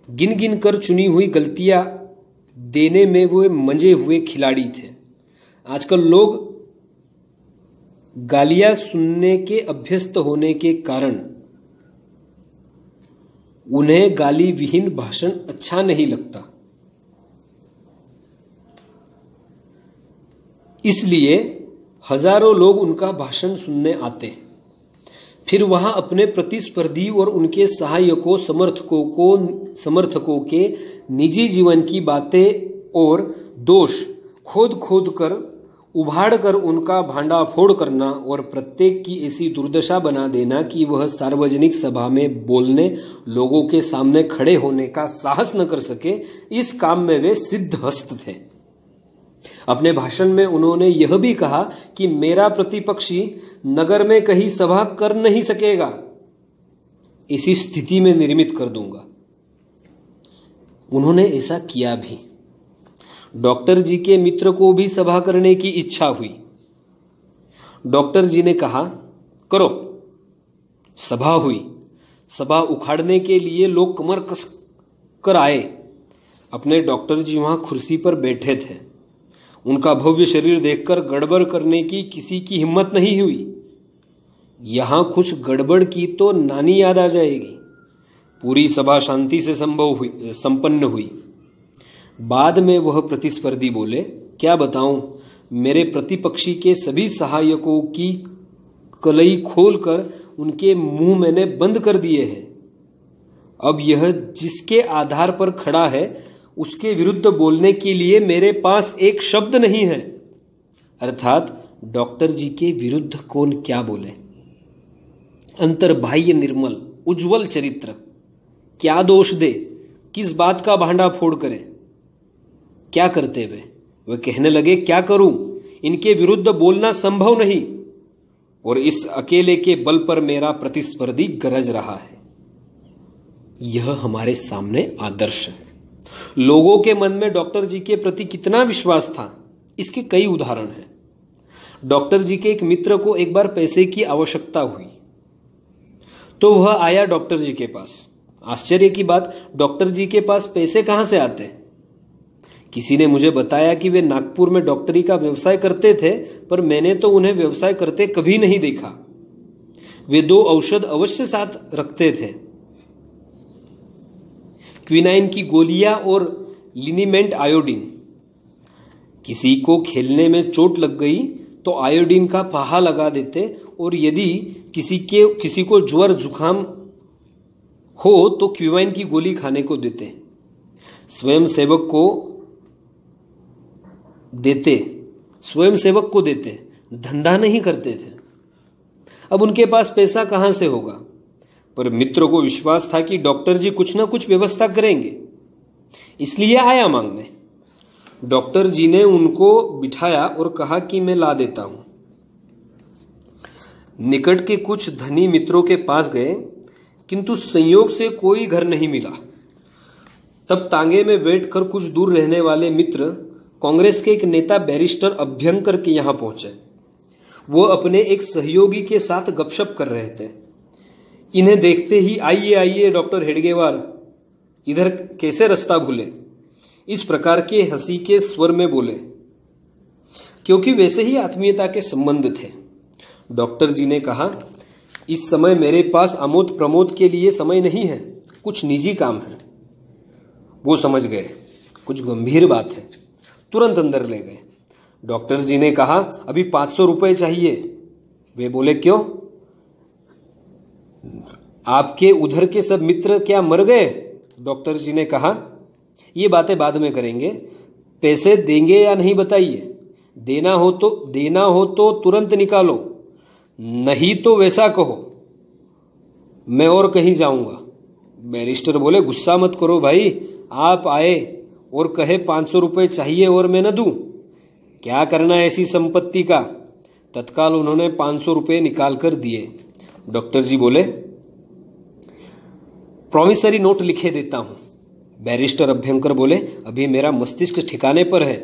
गिन गिन कर चुनी हुई गलतियां देने में वो मंजे हुए खिलाड़ी थे। आजकल लोग गालियां सुनने के अभ्यस्त होने के कारण उन्हें गाली विहीन भाषण अच्छा नहीं लगता, इसलिए हजारों लोग उनका भाषण सुनने आते। फिर वहां अपने प्रतिस्पर्धी और उनके सहायकों समर्थकों के निजी जीवन की बातें और दोष खोद खोद कर उभाड़ कर उनका भांडाफोड़ करना और प्रत्येक की ऐसी दुर्दशा बना देना कि वह सार्वजनिक सभा में बोलने, लोगों के सामने खड़े होने का साहस न कर सके, इस काम में वे सिद्धहस्त थे। अपने भाषण में उन्होंने यह भी कहा कि मेरा प्रतिपक्षी नगर में कहीं सभा कर नहीं सकेगा, इसी स्थिति में निर्मित कर दूंगा। उन्होंने ऐसा किया भी। डॉक्टर जी के मित्र को भी सभा करने की इच्छा हुई। डॉक्टर जी ने कहा, करो। सभा हुई। सभा उखाड़ने के लिए लोग कमर कस कर आए। अपने डॉक्टर जी वहां कुर्सी पर बैठे थे। उनका भव्य शरीर देखकर गड़बड़ करने की किसी की हिम्मत नहीं हुई। यहां कुछ गड़बड़ की तो नानी याद आ जाएगी। पूरी सभा शांति से संपन्न हुई। बाद में वह प्रतिस्पर्धी बोले, क्या बताऊं, मेरे प्रतिपक्षी के सभी सहायकों की कलई खोलकर उनके मुंह मैंने बंद कर दिए हैं। अब यह जिसके आधार पर खड़ा है उसके विरुद्ध बोलने के लिए मेरे पास एक शब्द नहीं है। अर्थात डॉक्टर जी के विरुद्ध कौन क्या बोले। अंतर्बाह्य निर्मल उज्जवल चरित्र, क्या दोष दे, किस बात का भांडा फोड़ करे। क्या करते वे कहने लगे, क्या करूं, इनके विरुद्ध बोलना संभव नहीं, और इस अकेले के बल पर मेरा प्रतिस्पर्धी गरज रहा है। यह हमारे सामने आदर्श है। लोगों के मन में डॉक्टर जी के प्रति कितना विश्वास था, इसके कई उदाहरण हैं। डॉक्टर जी के एक मित्र को एक बार पैसे की आवश्यकता हुई, तो वह आया डॉक्टर जी के पास। आश्चर्य की बात, डॉक्टर जी के पास पैसे कहां से आते। किसी ने मुझे बताया कि वे नागपुर में डॉक्टरी का व्यवसाय करते थे, पर मैंने तो उन्हें व्यवसाय करते कभी नहीं देखा। वे 2 औषध अवश्य साथ रखते थे, क्विनाइन की गोलियां और लिनीमेंट आयोडीन। किसी को खेलने में चोट लग गई तो आयोडीन का फाहा लगा देते, और यदि किसी को ज्वर जुकाम हो तो क्विनाइन की गोली खाने को देते। स्वयंसेवक को देते, धंधा नहीं करते थे। अब उनके पास पैसा कहां से होगा, पर मित्र को विश्वास था कि डॉक्टर जी कुछ ना कुछ व्यवस्था करेंगे, इसलिए आया मांगने। डॉक्टर जी ने उनको बिठाया और कहा कि मैं ला देता हूं। निकट के कुछ धनी मित्रों के पास गए, किंतु संयोग से कोई घर नहीं मिला। तब तांगे में बैठकर कुछ दूर रहने वाले मित्र कांग्रेस के एक नेता बैरिस्टर अभ्यंकर के यहां पहुंचे। वो अपने एक सहयोगी के साथ गपशप कर रहे थे। इन्हें देखते ही आइए आइए डॉक्टर हेडगेवार, इधर कैसे रास्ता भूले, इस प्रकार के हंसी के स्वर में बोले, क्योंकि वैसे ही आत्मीयता के संबंध थे। डॉक्टर जी ने कहा, इस समय मेरे पास आमोद प्रमोद के लिए समय नहीं है, कुछ निजी काम है। वो समझ गए कुछ गंभीर बात है, तुरंत अंदर ले गए। डॉक्टर जी ने कहा, अभी 500 रुपए चाहिए। वे बोले, क्यों? आपके उधर के सब मित्र क्या मर गए? डॉक्टर जी ने कहा, ये बातें बाद में करेंगे, पैसे देंगे या नहीं बताइए। देना हो तो तुरंत निकालो, नहीं तो वैसा कहो मैं और कहीं जाऊंगा। बैरिस्टर बोले, गुस्सा मत करो भाई, आप आए और कहे 500 रुपए चाहिए और मैं न दूं, क्या करना ऐसी संपत्ति का? तत्काल उन्होंने 500 रुपए निकाल कर दिए। डॉक्टर जी बोले, प्रॉमिसरी नोट लिखे देता हूं। बैरिस्टर अभ्यंकर बोले, अभी मेरा मस्तिष्क ठिकाने पर है,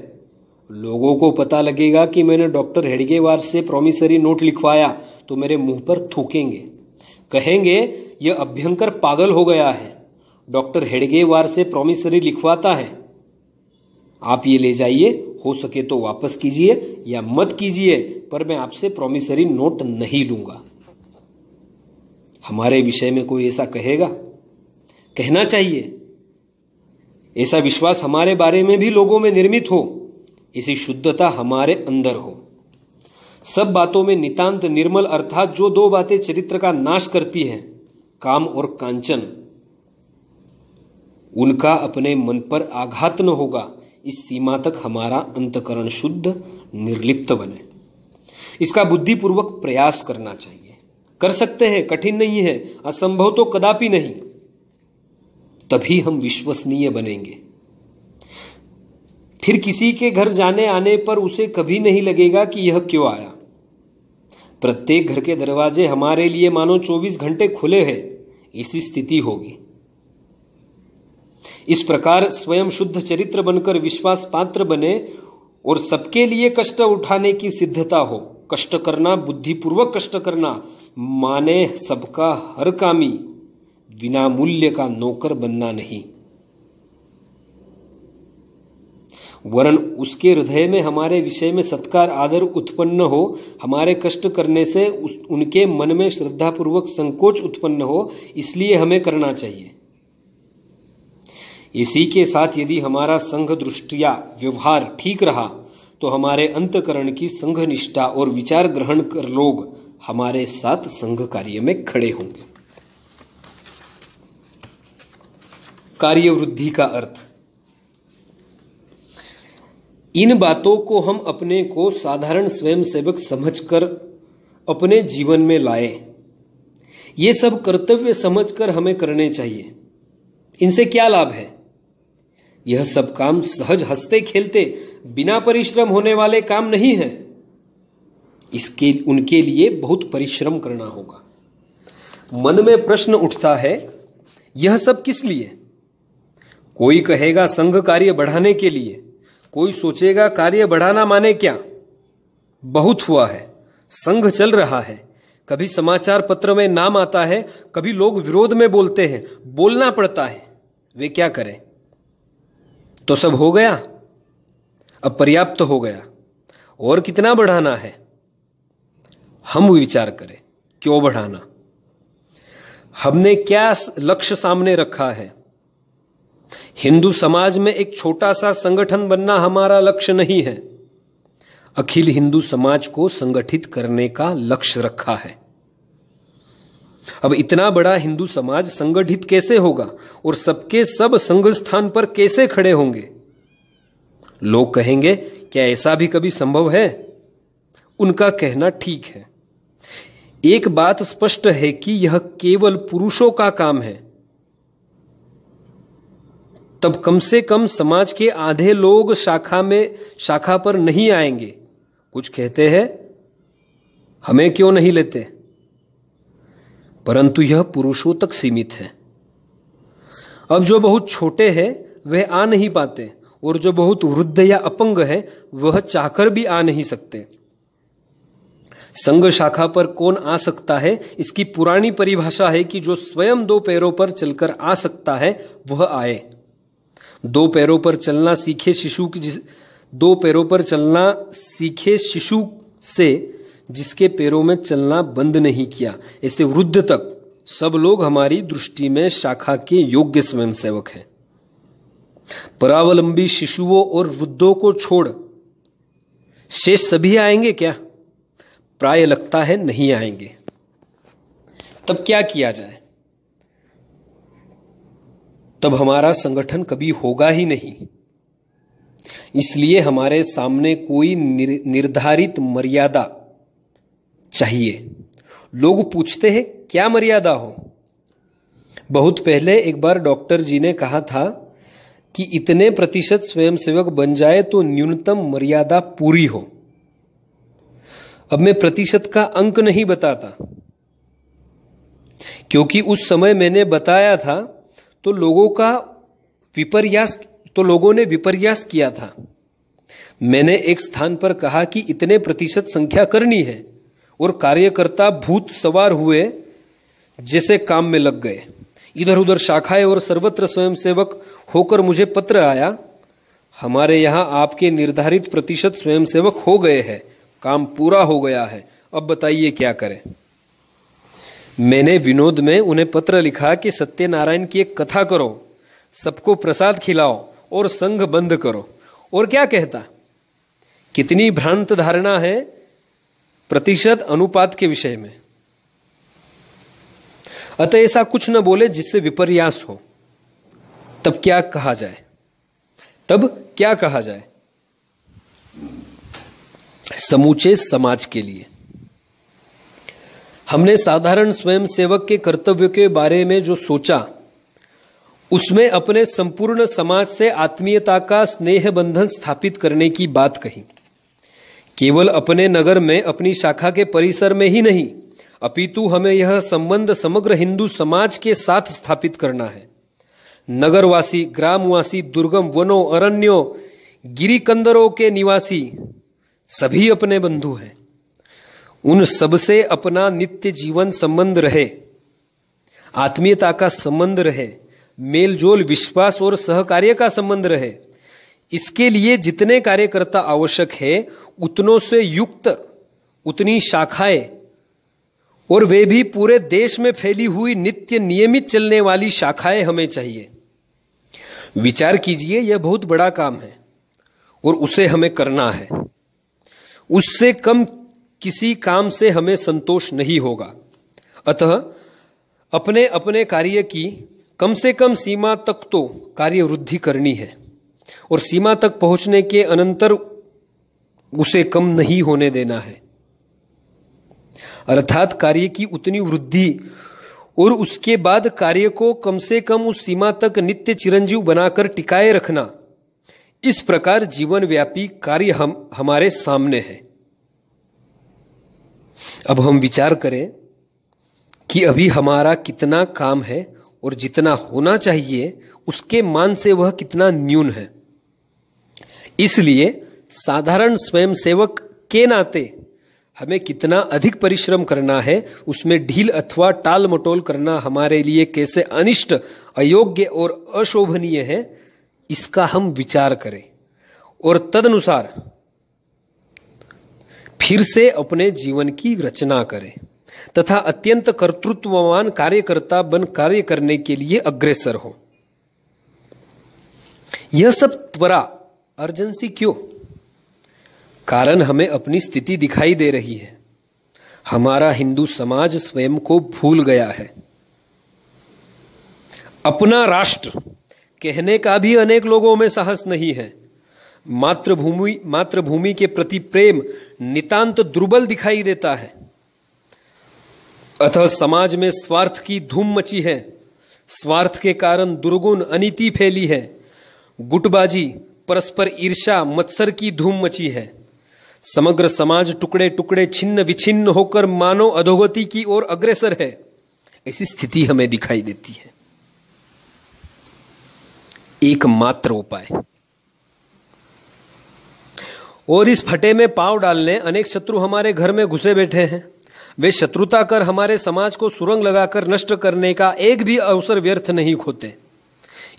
लोगों को पता लगेगा कि मैंने डॉक्टर हेडगेवार से प्रॉमिसरी नोट लिखवाया तो मेरे मुंह पर थूकेंगे, कहेंगे यह अभ्यंकर पागल हो गया है, डॉक्टर हेडगेवार से प्रॉमिसरी लिखवाता है। आप ये ले जाइए, हो सके तो वापस कीजिए या मत कीजिए, पर मैं आपसे प्रॉमिसरी नोट नहीं लूंगा। हमारे विषय में कोई ऐसा कहेगा? कहना चाहिए। ऐसा विश्वास हमारे बारे में भी लोगों में निर्मित हो, ऐसी शुद्धता हमारे अंदर हो। सब बातों में नितांत निर्मल, अर्थात जो दो बातें चरित्र का नाश करती हैं, काम और कांचन, उनका अपने मन पर आघात न होगा, इस सीमा तक हमारा अंतकरण शुद्ध निर्लिप्त बने। इसका बुद्धिपूर्वक प्रयास करना चाहिए। कर सकते हैं, कठिन नहीं है, असंभव तो कदापि नहीं। तभी हम विश्वसनीय बनेंगे। फिर किसी के घर जाने आने पर उसे कभी नहीं लगेगा कि यह क्यों आया। प्रत्येक घर के दरवाजे हमारे लिए मानो 24 घंटे खुले हैं, ऐसी स्थिति होगी। इस प्रकार स्वयं शुद्ध चरित्र बनकर विश्वास पात्र बने और सबके लिए कष्ट उठाने की सिद्धता हो। कष्ट करना, बुद्धिपूर्वक कष्ट करना, माने सबका हर कामी, बिना मूल्य का नौकर बनना नहीं। वरन उसके हृदय में हमारे विषय में सत्कार आदर उत्पन्न हो, हमारे कष्ट करने से उनके मन में श्रद्धापूर्वक संकोच उत्पन्न हो, इसलिए हमें करना चाहिए। इसी के साथ यदि हमारा संघ दृष्टिया व्यवहार ठीक रहा तो हमारे अंतकरण की संघ निष्ठा और विचार ग्रहण कर लोग हमारे साथ संघ कार्य में खड़े होंगे। कार्य वृद्धि का अर्थ, इन बातों को हम अपने को साधारण स्वयंसेवक समझकर अपने जीवन में लाए। ये सब कर्तव्य समझकर हमें करने चाहिए। इनसे क्या लाभ है? यह सब काम सहज हंसते खेलते बिना परिश्रम होने वाले काम नहीं है। इसके उनके लिए बहुत परिश्रम करना होगा। मन में प्रश्न उठता है, यह सब किस लिए? कोई कहेगा संघ कार्य बढ़ाने के लिए, कोई सोचेगा कार्य बढ़ाना माने क्या? बहुत हुआ है, संघ चल रहा है, कभी समाचार पत्र में नाम आता है, कभी लोग विरोध में बोलते हैं, बोलना पड़ता है। वे क्या करें? तो सब हो गया, अब पर्याप्त हो गया, और कितना बढ़ाना है? हम विचार करें, क्यों बढ़ाना? हमने क्या लक्ष्य सामने रखा है? हिंदू समाज में एक छोटा सा संगठन बनना हमारा लक्ष्य नहीं है। अखिल हिंदू समाज को संगठित करने का लक्ष्य रखा है। अब इतना बड़ा हिंदू समाज संगठित कैसे होगा और सबके सब संघ स्थान पर कैसे खड़े होंगे? लोग कहेंगे, क्या ऐसा भी कभी संभव है? उनका कहना ठीक है। एक बात स्पष्ट है कि यह केवल पुरुषों का काम है। तब कम से कम समाज के आधे लोग शाखा पर नहीं आएंगे। कुछ कहते हैं, हमें क्यों नहीं लेते? परंतु यह पुरुषों तक सीमित है। अब जो बहुत छोटे हैं वह आ नहीं पाते, और जो बहुत वृद्ध या अपंग है वह चाहकर भी आ नहीं सकते। संघ शाखा पर कौन आ सकता है, इसकी पुरानी परिभाषा है कि जो स्वयं दो पैरों पर चलकर आ सकता है वह आए। दो पैरों पर चलना सीखे शिशु से जिसके पैरों में चलना बंद नहीं किया, ऐसे वृद्ध तक सब लोग हमारी दृष्टि में शाखा के योग्य स्वयंसेवक हैं। परावलंबी शिशुओं और वृद्धों को छोड़ शेष सभी आएंगे क्या? प्राय लगता है नहीं आएंगे। तब क्या किया जाए? तब हमारा संगठन कभी होगा ही नहीं। इसलिए हमारे सामने कोई निर्धारित मर्यादा चाहिए। लोग पूछते हैं क्या मर्यादा हो? बहुत पहले एक बार डॉक्टर जी ने कहा था कि इतने प्रतिशत स्वयंसेवक बन जाए तो न्यूनतम मर्यादा पूरी हो। अब मैं प्रतिशत का अंक नहीं बताता, क्योंकि उस समय मैंने बताया था तो लोगों ने विपर्यास किया था। मैंने एक स्थान पर कहा कि इतने प्रतिशत संख्या करनी है और कार्यकर्ता भूत सवार हुए जैसे काम में लग गए। इधर उधर शाखाएं और सर्वत्र स्वयंसेवक होकर मुझे पत्र आया, हमारे यहां आपके निर्धारित प्रतिशत स्वयंसेवक हो गए हैं, काम पूरा हो गया है, अब बताइए क्या करें। मैंने विनोद में उन्हें पत्र लिखा कि सत्यनारायण की एक कथा करो, सबको प्रसाद खिलाओ और संघ बंद करो। और क्या कहता? कितनी भ्रांत धारणा है प्रतिशत अनुपात के विषय में। अतः ऐसा कुछ न बोले जिससे विपर्यास हो। तब क्या कहा जाए? समूचे समाज के लिए हमने साधारण स्वयंसेवक के कर्तव्य के बारे में जो सोचा, उसमें अपने संपूर्ण समाज से आत्मीयता का स्नेह बंधन स्थापित करने की बात कही। केवल अपने नगर में, अपनी शाखा के परिसर में ही नहीं, अपितु हमें यह संबंध समग्र हिंदू समाज के साथ स्थापित करना है। नगरवासी, ग्रामवासी, दुर्गम वनों, अरण्यों, गिरिकंदरों के निवासी सभी अपने बंधु हैं। उन सबसे अपना नित्य जीवन संबंध रहे, आत्मीयता का संबंध रहे, मेलजोल, विश्वास और सहकार्य का संबंध रहे। इसके लिए जितने कार्यकर्ता आवश्यक है, उतनों से युक्त उतनी शाखाएं, और वे भी पूरे देश में फैली हुई नित्य नियमित चलने वाली शाखाएं हमें चाहिए। विचार कीजिए, यह बहुत बड़ा काम है और उसे हमें करना है। उससे कम किसी काम से हमें संतोष नहीं होगा। अतः अपने अपने कार्य की कम से कम सीमा तक तो कार्य वृद्धि करनी है और सीमा तक पहुंचने के अनंतर उसे कम नहीं होने देना है। अर्थात कार्य की उतनी वृद्धि और उसके बाद कार्य को कम से कम उस सीमा तक नित्य चिरंजीव बनाकर टिकाए रखना। इस प्रकार जीवन व्यापी कार्य हमारे सामने है। अब हम विचार करें कि अभी हमारा कितना काम है और जितना होना चाहिए उसके मान से वह कितना न्यून है। इसलिए साधारण स्वयंसेवक के नाते हमें कितना अधिक परिश्रम करना है, उसमें ढील अथवा टाल मटोल करना हमारे लिए कैसे अनिष्ट, अयोग्य और अशोभनीय है, इसका हम विचार करें और तदनुसार फिर से अपने जीवन की रचना करें तथा अत्यंत कर्तृत्ववान कार्यकर्ता बन कार्य करने के लिए अग्रसर हो। यह सब त्वरा, अर्जेंसी क्यों? कारण हमें अपनी स्थिति दिखाई दे रही है। हमारा हिंदू समाज स्वयं को भूल गया है। अपना राष्ट्र कहने का भी अनेक लोगों में साहस नहीं है। मातृभूमि के प्रति प्रेम नितांत दुर्बल दिखाई देता है। अतः समाज में स्वार्थ की धूम मची है। स्वार्थ के कारण दुर्गुण, अनीति फैली है। गुटबाजी, परस्पर ईर्ष्या, मत्सर की धूम मची है। समग्र समाज टुकड़े टुकड़े, छिन्न विछिन्न होकर मानव अधोगति की ओर अग्रसर है। ऐसी स्थिति हमें दिखाई देती है। एकमात्र उपाय और इस फटे में पांव डालने अनेक शत्रु हमारे घर में घुसे बैठे हैं। वे शत्रुता कर हमारे समाज को सुरंग लगाकर नष्ट करने का एक भी अवसर व्यर्थ नहीं खोते।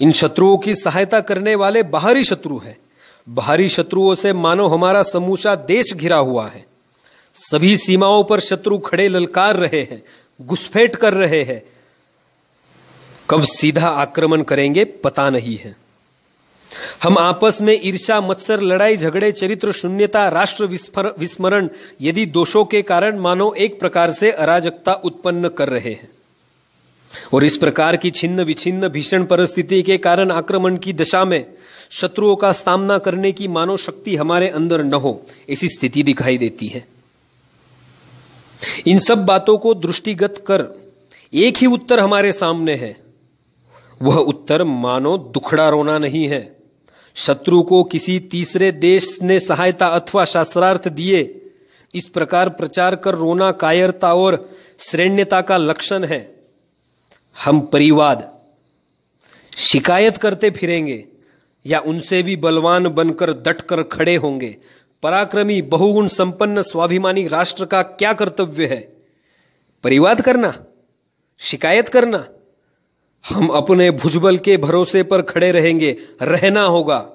इन शत्रुओं की सहायता करने वाले बाहरी शत्रु हैं। बाहरी शत्रुओं से मानो हमारा समूचा देश घिरा हुआ है। सभी सीमाओं पर शत्रु खड़े ललकार रहे हैं, घुसपैठ कर रहे हैं। कब सीधा आक्रमण करेंगे पता नहीं है। हम आपस में ईर्ष्या, मत्सर, लड़ाई झगड़े, चरित्र शून्यता, राष्ट्र विस्मरण यदि दोषों के कारण मानो एक प्रकार से अराजकता उत्पन्न कर रहे हैं। और इस प्रकार की छिन्न विछिन्न भीषण परिस्थिति के कारण आक्रमण की दशा में शत्रुओं का सामना करने की मानव शक्ति हमारे अंदर न हो, ऐसी स्थिति दिखाई देती है। इन सब बातों को दृष्टिगत कर एक ही उत्तर हमारे सामने है। वह उत्तर मानो दुखड़ा रोना नहीं है। शत्रु को किसी तीसरे देश ने सहायता अथवा शास्त्रार्थ दिए, इस प्रकार प्रचार कर रोना कायरता और श्रेण्यता का लक्षण है। हम परिवाद शिकायत करते फिरेंगे या उनसे भी बलवान बनकर डटकर खड़े होंगे। पराक्रमी, बहुगुण संपन्न, स्वाभिमानी राष्ट्र का क्या कर्तव्य है? परिवाद करना, शिकायत करना। हम अपने भुजबल के भरोसे पर खड़े रहेंगे, रहना होगा।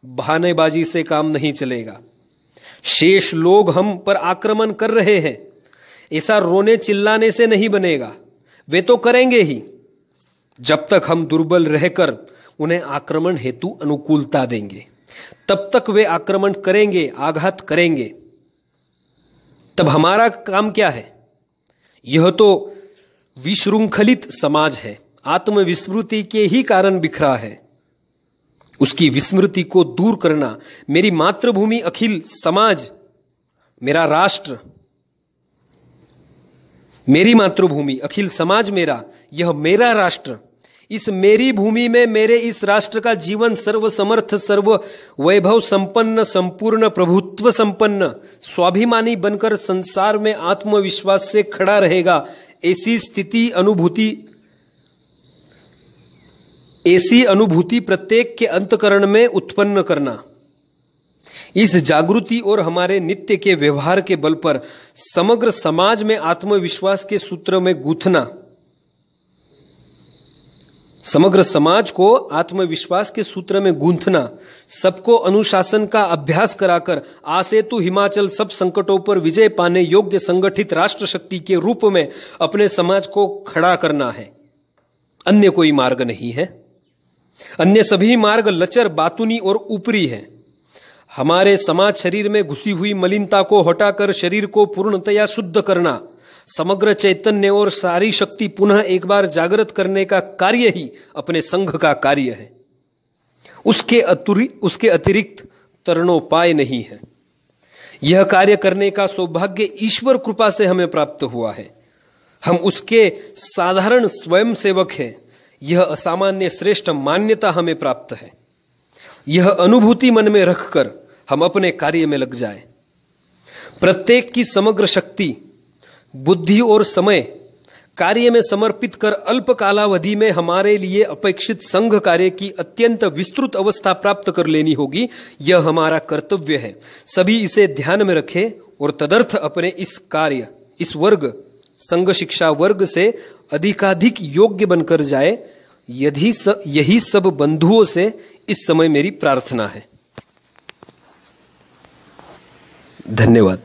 बहानेबाजी से काम नहीं चलेगा। शेष लोग हम पर आक्रमण कर रहे हैं, ऐसा रोने चिल्लाने से नहीं बनेगा। वे तो करेंगे ही। जब तक हम दुर्बल रहकर उन्हें आक्रमण हेतु अनुकूलता देंगे, तब तक वे आक्रमण करेंगे, आघात करेंगे। तब हमारा काम क्या है? यह तो विशृंखलित समाज है, आत्मविस्मृति के ही कारण बिखरा है। उसकी विस्मृति को दूर करना, मेरी मातृभूमि अखिल समाज, मेरा राष्ट्र, मेरी मातृभूमि अखिल समाज मेरा, यह मेरा राष्ट्र। इस मेरी भूमि में मेरे इस राष्ट्र का जीवन सर्व समर्थ, सर्व वैभव संपन्न, संपूर्ण प्रभुत्व संपन्न, स्वाभिमानी बनकर संसार में आत्मविश्वास से खड़ा रहेगा। ऐसी अनुभूति प्रत्येक के अंतकरण में उत्पन्न करना। इस जागृति और हमारे नित्य के व्यवहार के बल पर समग्र समाज में आत्मविश्वास के सूत्र में गूंथना, समग्र समाज को आत्मविश्वास के सूत्र में गूंथना, सबको अनुशासन का अभ्यास कराकर आसेतु हिमाचल सब संकटों पर विजय पाने योग्य संगठित राष्ट्र शक्ति के रूप में अपने समाज को खड़ा करना है। अन्य कोई मार्ग नहीं है। अन्य सभी मार्ग लचर, बातूनी और ऊपरी हैं। हमारे समाज शरीर में घुसी हुई मलिनता को हटाकर शरीर को पूर्णतया शुद्ध करना, समग्र चैतन्य और सारी शक्ति पुनः एक बार जागृत करने का कार्य ही अपने संघ का कार्य है। उसके अतिरिक्त तरणोपाय नहीं है। यह कार्य करने का सौभाग्य ईश्वर कृपा से हमें प्राप्त हुआ है। हम उसके साधारण स्वयं सेवक हैं। यह असामान्य श्रेष्ठ मान्यता हमें प्राप्त है। यह अनुभूति मन में रखकर हम अपने कार्य में लग जाएं। प्रत्येक की समग्र शक्ति, बुद्धि और समय कार्य में समर्पित कर अल्प कालावधि में हमारे लिए अपेक्षित संघ कार्य की अत्यंत विस्तृत अवस्था प्राप्त कर लेनी होगी। यह हमारा कर्तव्य है। सभी इसे ध्यान में रखें और तदर्थ अपने इस कार्य, इस वर्ग, संघ शिक्षा वर्ग से अधिकाधिक योग्य बनकर जाए। यही सब बंधुओं से इस समय मेरी प्रार्थना है। धन्यवाद।